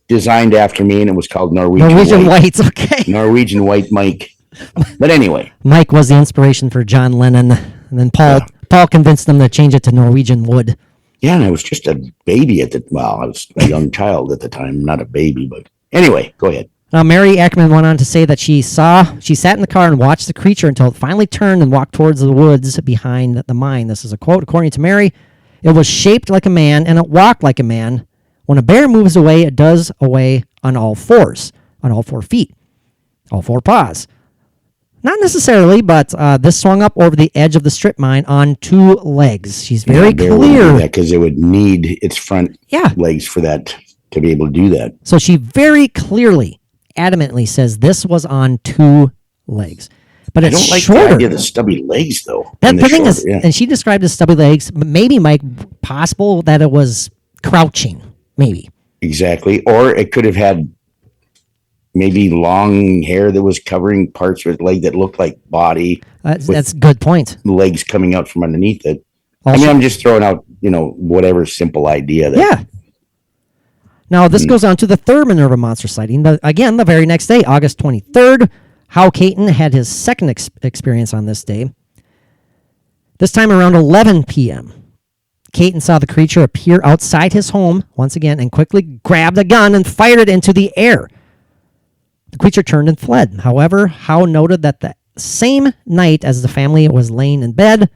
Speaker 2: designed after me, and it was called Norwegian
Speaker 4: White. Okay.
Speaker 2: Norwegian White Mike. But anyway,
Speaker 4: Mike was the inspiration for John Lennon, and then Paul convinced them to change it to Norwegian Wood.
Speaker 2: Yeah, and I was just a baby I was a young child at the time, not a baby, but anyway, go ahead.
Speaker 4: Now, Mary Ackerman went on to say that she sat in the car and watched the creature until it finally turned and walked towards the woods behind the mine. This is a quote. According to Mary, it was shaped like a man and it walked like a man. When a bear moves away, it does away on all fours, on all 4 feet, all 4 paws. Not necessarily, but this swung up over the edge of the strip mine on 2 legs. She's very clear.
Speaker 2: Because it would need its front legs for that to be able to do that.
Speaker 4: So she very clearly, adamantly says this was on 2 legs. But
Speaker 2: I
Speaker 4: it's
Speaker 2: don't like
Speaker 4: shorter.
Speaker 2: the idea of the stubby legs, though.
Speaker 4: That
Speaker 2: And
Speaker 4: the thing is,
Speaker 2: shorter, yeah.
Speaker 4: and she described as stubby legs. Maybe, Mike, possible that it was crouching. Maybe.
Speaker 2: Exactly. Or it could have had maybe long hair that was covering parts of its leg that looked like body,
Speaker 4: That's a good point.
Speaker 2: legs coming out from underneath it. I
Speaker 4: Also-
Speaker 2: mean, I'm just throwing out, whatever simple idea. That,
Speaker 4: Yeah. Now, this goes on to the third Minerva monster sighting. Again, the very next day, August 23rd, Hal Caton had his second experience on this day. This time around 11 p.m., Caton saw the creature appear outside his home once again and quickly grabbed a gun and fired it into the air. The creature turned and fled. However, Hal noted that the same night as the family was laying in bed,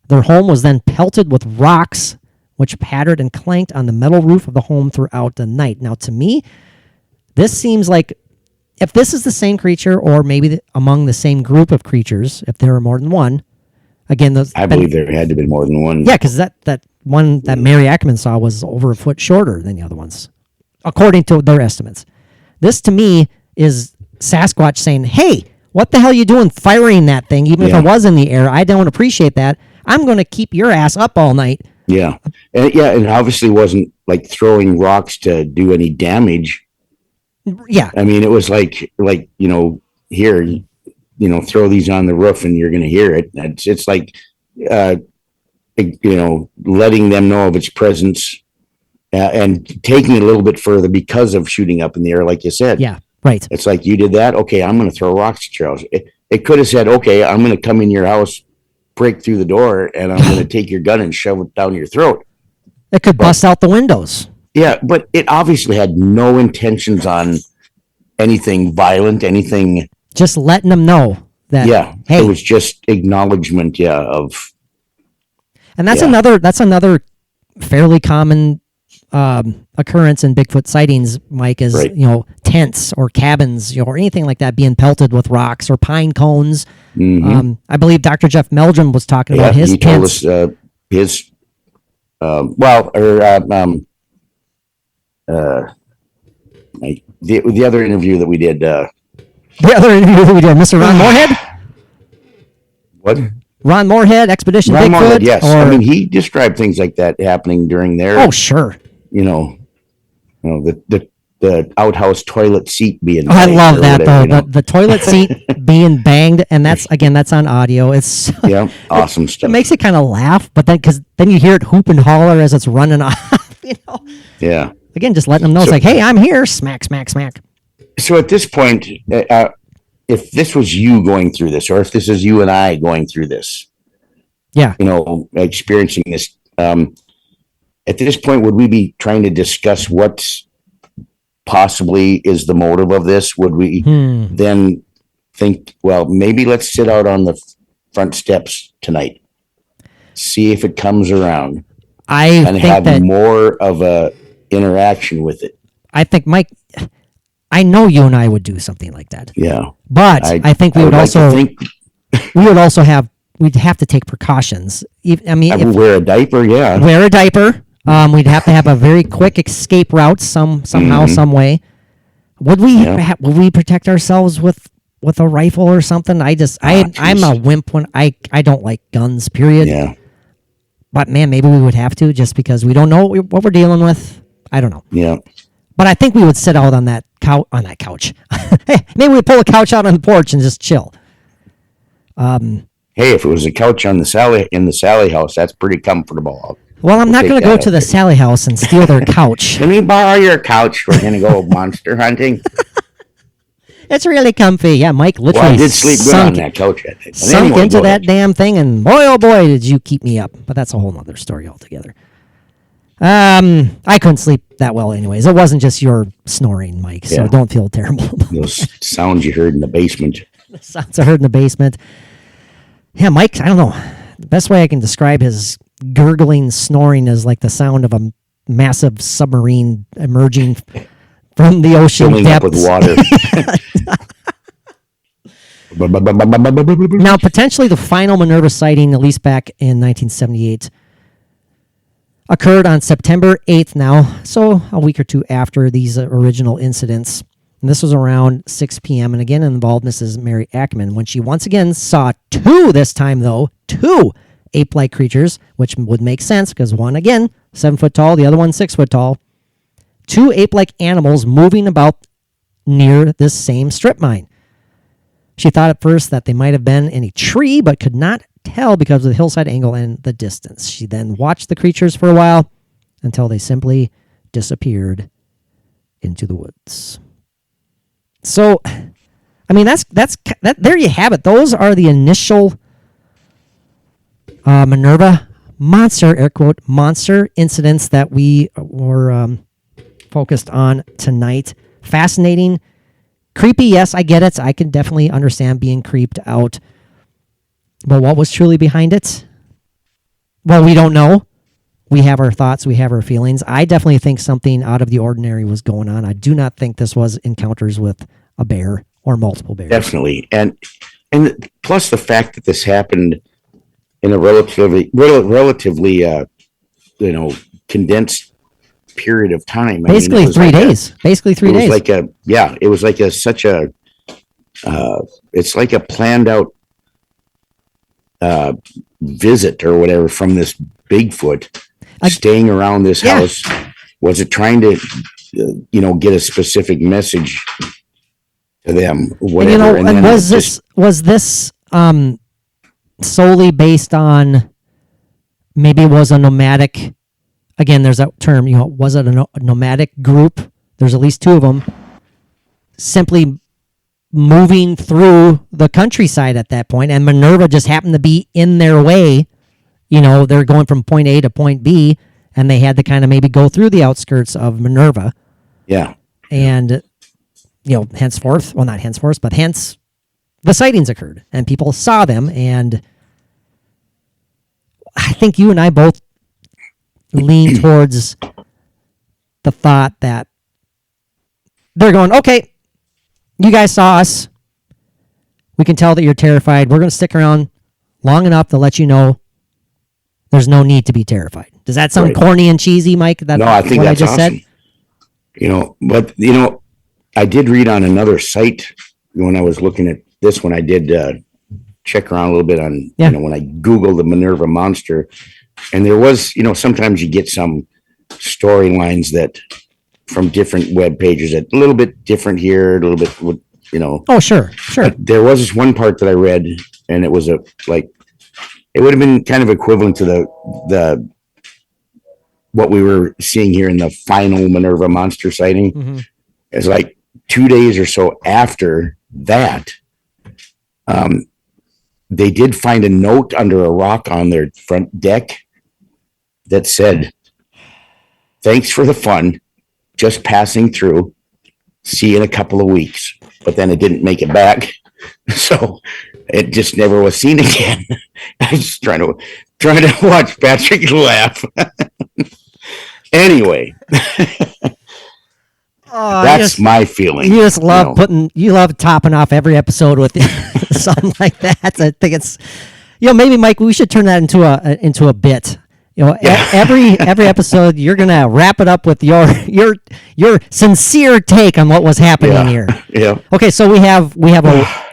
Speaker 4: their home was then pelted with rocks, which pattered and clanked on the metal roof of the home throughout the night. Now, to me, this seems like if this is the same creature or maybe among the same group of creatures, if there are more than one, again,
Speaker 2: I believe there had to be more than one.
Speaker 4: yeah, because that one that Mary Ackerman saw was over a foot shorter than the other ones, according to their estimates. This, to me, is Sasquatch saying, hey, what the hell are you doing firing that thing? Even if
Speaker 2: Yeah.
Speaker 4: it was in the air, I don't appreciate that. I'm going to keep your ass up all night.
Speaker 2: Yeah. And obviously wasn't like throwing rocks to do any damage.
Speaker 4: Yeah,
Speaker 2: I mean, it was like, here, throw these on the roof and you're going to hear it. It's like, letting them know of its presence and taking it a little bit further because of shooting up in the air, like you said.
Speaker 4: yeah, right.
Speaker 2: It's like you did that. Okay, I'm going to throw rocks at your house. It could have said, okay, I'm going to come in your house, break through the door, and I'm going to take your gun and shove it down your throat.
Speaker 4: It could bust out the windows.
Speaker 2: Yeah, but it obviously had no intentions on anything violent, anything.
Speaker 4: Just letting them know that,
Speaker 2: Yeah,
Speaker 4: hey,
Speaker 2: it was just acknowledgement. Yeah, of
Speaker 4: and that's
Speaker 2: yeah.
Speaker 4: another fairly common occurrence in Bigfoot sightings, Mike, is
Speaker 2: Right.
Speaker 4: Tents or cabins, or anything like that being pelted with rocks or pine cones.
Speaker 2: Mhm.
Speaker 4: I believe Dr. Jeff Meldrum was talking
Speaker 2: Yeah,
Speaker 4: about his
Speaker 2: he told
Speaker 4: tents.
Speaker 2: us his the other interview that we did.
Speaker 4: The other interview that we did, Mr. Ron Moorhead,
Speaker 2: What?
Speaker 4: Ron Moorhead, Expedition
Speaker 2: Ron
Speaker 4: Bigfoot.
Speaker 2: Moorhead, yes.
Speaker 4: Or,
Speaker 2: I mean, he described things like that happening during their,
Speaker 4: oh, sure.
Speaker 2: The outhouse toilet seat being.
Speaker 4: Oh, I
Speaker 2: banged
Speaker 4: love
Speaker 2: or
Speaker 4: that
Speaker 2: whatever,
Speaker 4: though. The toilet seat being banged, and that's on audio. It's
Speaker 2: Yeah, awesome
Speaker 4: it
Speaker 2: stuff.
Speaker 4: makes it kind of laugh, but then you hear it hoop and holler as it's running off.
Speaker 2: Yeah.
Speaker 4: Again, just letting them know it's
Speaker 2: So-
Speaker 4: like, hey, I'm here. Smack, smack, smack.
Speaker 2: So at this point, if this was you going through this, or if this is you and I going through this,
Speaker 4: Yeah.
Speaker 2: experiencing this, at this point, would we be trying to discuss what possibly is the motive of this? Would we then think, well, maybe let's sit out on the front steps tonight, see if it comes around,
Speaker 4: I
Speaker 2: and
Speaker 4: think
Speaker 2: have
Speaker 4: that
Speaker 2: more of a interaction with it?
Speaker 4: I think Mike, I know you and I would do something like that,
Speaker 2: Yeah,
Speaker 4: but I think we would
Speaker 2: like to
Speaker 4: also
Speaker 2: think
Speaker 4: we'd have to take precautions. I mean,
Speaker 2: I would wear a diaper. Yeah,
Speaker 4: wear a diaper. We'd have to have a very quick escape route somehow, some way. Would we
Speaker 2: Yeah.
Speaker 4: would we protect ourselves with a rifle or something? I'm a wimp when I don't like guns, period.
Speaker 2: yeah,
Speaker 4: But man, maybe we would have to just because we don't know what we're dealing with. I don't know.
Speaker 2: yeah.
Speaker 4: But I think we would sit out on that couch. Hey, maybe we pull a couch out on the porch and just chill.
Speaker 2: Hey, if it was a couch on the Sally house, that's pretty comfortable.
Speaker 4: Well, I'm not
Speaker 2: take
Speaker 4: going to go
Speaker 2: that
Speaker 4: to
Speaker 2: out
Speaker 4: the
Speaker 2: there.
Speaker 4: Sally house and steal their couch.
Speaker 2: Can we borrow your couch? We're gonna go monster hunting.
Speaker 4: It's really comfy. Yeah, Mike literally
Speaker 2: Well, I did sleep good on
Speaker 4: sunk,
Speaker 2: that couch. I think. But
Speaker 4: sunk
Speaker 2: anyway,
Speaker 4: into
Speaker 2: go
Speaker 4: that
Speaker 2: ahead.
Speaker 4: damn thing, and boy, oh boy, did you keep me up. But that's a whole nother story altogether. I couldn't sleep that well anyways. It wasn't just your snoring, Mike, so
Speaker 2: Yeah.
Speaker 4: don't feel terrible.
Speaker 2: Those sounds you heard in the basement.
Speaker 4: The sounds I heard in the basement. Yeah, Mike, I don't know. The best way I can describe his gurgling snoring is like the sound of a massive submarine emerging from the ocean
Speaker 2: Filling up with
Speaker 4: depths.
Speaker 2: water.
Speaker 4: Now, potentially the final Minerva sighting, at least back in 1978. occurred on September 8th now, so a week or two after these original incidents. And this was around 6 p.m. and again involved Mrs. Mary Ackman when she once again saw two ape-like creatures, which would make sense because one, again, 7 foot tall, the other one 6 foot tall. Two ape-like animals moving about near this same strip mine. She thought at first that they might have been in a tree, but could not tell because of the hillside angle and the distance. She then watched the creatures for a while until they simply disappeared into the woods. So, I mean, that's there you have it. Those are the initial Minerva monster, air quote, monster incidents that we were focused on tonight. Fascinating. Creepy, yes, I get it. I can definitely understand being creeped out. But what was truly behind it? Well, we don't know. We have our thoughts. We have our feelings. I definitely think something out of the ordinary was going on. I do not think this was encounters with a bear or multiple bears.
Speaker 2: Definitely. And plus the fact that this happened in a relatively condensed period of time.
Speaker 4: Basically 3 days. Basically 3 days.
Speaker 2: It was like it's like a planned out visit or whatever from this Bigfoot staying around this house. Was it trying to, get a specific message to them? Whatever.
Speaker 4: And was this solely based on maybe it was a nomadic? Again, there's that term. Was it a nomadic group? There's at least two of them. Simply moving through the countryside at that point, and Minerva just happened to be in their way. They're going from point A to point B, and they had to kind of maybe go through the outskirts of Minerva.
Speaker 2: Yeah.
Speaker 4: And, henceforth, well, not henceforth, but hence the sightings occurred, and people saw them, and I think you and I both lean towards the thought that they're going, okay, you guys saw us. We can tell that you're terrified. We're going to stick around long enough to let you know there's no need to be terrified. Does that sound corny and cheesy, Mike?
Speaker 2: No, I think that's awesome. But I did read on another site when I was looking at this one. I did check around a little bit on, when I Googled the Minerva monster, and there was, sometimes you get some storylines that from different web pages that a little bit different here, a little bit,
Speaker 4: Oh, sure.
Speaker 2: But there was this one part that I read, and it was it would have been kind of equivalent to the what we were seeing here in the final Minerva monster sighting. Mm-hmm. It's like 2 days or so after that, they did find a note under a rock on their front deck that said, "Thanks for the fun, just passing through. See you in a couple of weeks." But then it didn't make it back. So it just never was seen again. I was just trying to watch Patrick laugh. Anyway, that's my feeling.
Speaker 4: You just love you love topping off every episode with something like that. I think it's, maybe Mike, we should turn that into a bit. Every episode you're gonna wrap it up with your sincere take on what was happening here.
Speaker 2: Yeah.
Speaker 4: Okay, so we have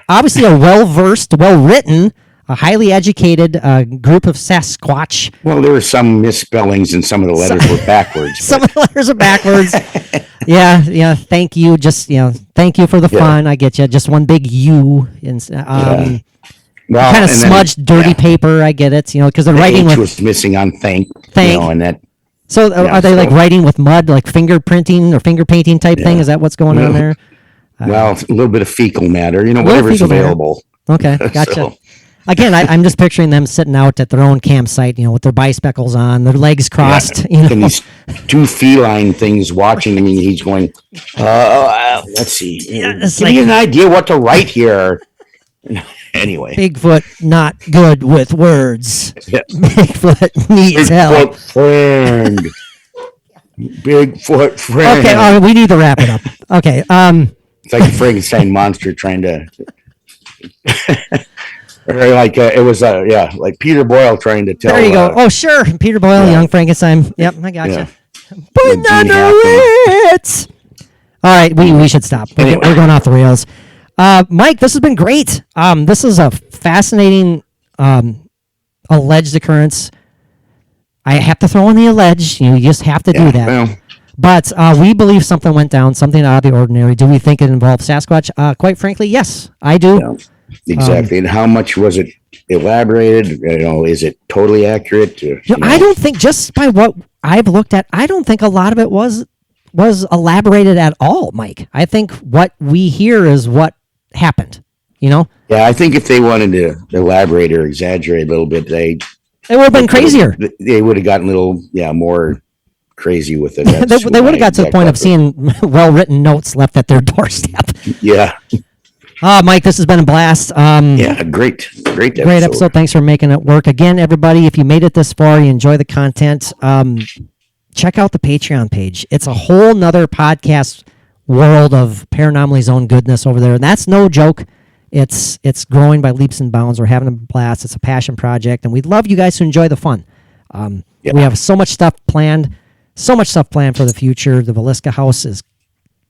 Speaker 4: obviously a well-versed, well-written, a highly educated group of Sasquatch.
Speaker 2: Well, there were some misspellings and some of the letters were backwards.
Speaker 4: Some of the letters are backwards. Yeah. Thank you. Just thank you for the fun. I get you. Just one big U. Kind of smudged, dirty paper. I get it. Because they're writing with
Speaker 2: was missing on thank. And that.
Speaker 4: So are they like writing with mud, like fingerprinting or finger painting type thing? Is that what's going on there?
Speaker 2: Well, a little bit of fecal matter. Whatever's available.
Speaker 4: Okay, gotcha. Again, I'm just picturing them sitting out at their own campsite, with their bicycles on, their legs crossed.
Speaker 2: And these two feline things watching. I mean, he's going, let's see. Give me an idea what to write here. Anyway.
Speaker 4: Bigfoot not good with words. Yeah. Bigfoot needs help.
Speaker 2: Friend. Bigfoot friend.
Speaker 4: Okay, we need to wrap it up. Okay.
Speaker 2: It's like a Frankenstein monster trying to... Or like it was, like Peter Boyle trying to tell.
Speaker 4: There you go. Oh, sure. Peter Boyle,
Speaker 2: yeah.
Speaker 4: Young Frankenstein. Yep, I gotcha.
Speaker 2: Yeah.
Speaker 4: Banana Ritz. All right, we should stop. We're going off the rails. Mike, this has been great. This is a fascinating alleged occurrence. I have to throw in the alleged. You just have to do that.
Speaker 2: Well,
Speaker 4: But we believe something went down, something out of the ordinary. Do we think it involved Sasquatch? Quite frankly, yes, I do.
Speaker 2: yeah, exactly. And how much was it elaborated? Is it totally accurate?
Speaker 4: I don't think, just by what I've looked at, I don't think a lot of it was elaborated at all, Mike. I think what we hear is what happened.
Speaker 2: Yeah, I think if they wanted to elaborate or exaggerate a little bit, it
Speaker 4: would have been crazier.
Speaker 2: They would have gotten a little, more crazy with it.
Speaker 4: They would have got to the point of seeing well-written notes left at their doorstep.
Speaker 2: Yeah.
Speaker 4: Mike, this has been a blast.
Speaker 2: Yeah, great episode.
Speaker 4: Great episode. Thanks for making it work. Again, everybody, if you made it this far, you enjoy the content, check out the Patreon page. It's a whole nother podcast world of Paranormally Zone goodness over there. And that's no joke. It's growing by leaps and bounds. We're having a blast. It's a passion project, and we'd love you guys to enjoy the fun. We have so much stuff planned for the future. The Velisca house has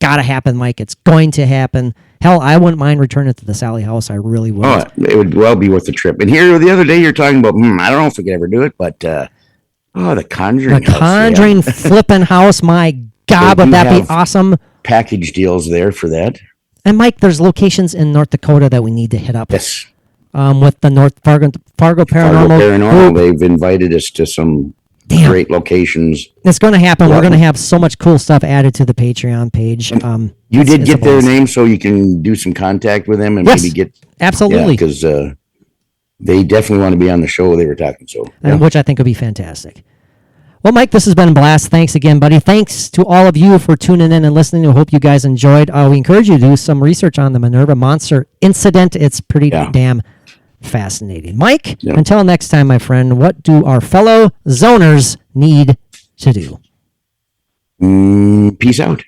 Speaker 4: got to happen, Mike. It's going to happen. Hell, I wouldn't mind returning to the Sally house. I really would.
Speaker 2: Oh, it would well be worth the trip. And here the other day you're talking about, I don't know if we could ever do it, but the Conjuring house. The
Speaker 4: Conjuring flipping house. My God, would that be awesome?
Speaker 2: Package deals there for that.
Speaker 4: And Mike, there's locations in North Dakota that we need to hit up.
Speaker 2: Yes.
Speaker 4: With the Fargo Paranormal.
Speaker 2: They've invited us to some great locations.
Speaker 4: It's going to happen. We're going to have so much cool stuff added to the Patreon page.
Speaker 2: You did get their name so you can do some contact with them and maybe get...
Speaker 4: Absolutely.
Speaker 2: Because they definitely want to be on the show. They were talking,
Speaker 4: which I think would be fantastic. Well, Mike, this has been a blast. Thanks again, buddy. Thanks to all of you for tuning in and listening. I hope you guys enjoyed. We encourage you to do some research on the Minerva monster incident. It's pretty damn fascinating. Mike, until next time, my friend, what do our fellow zoners need to do?
Speaker 2: Peace out.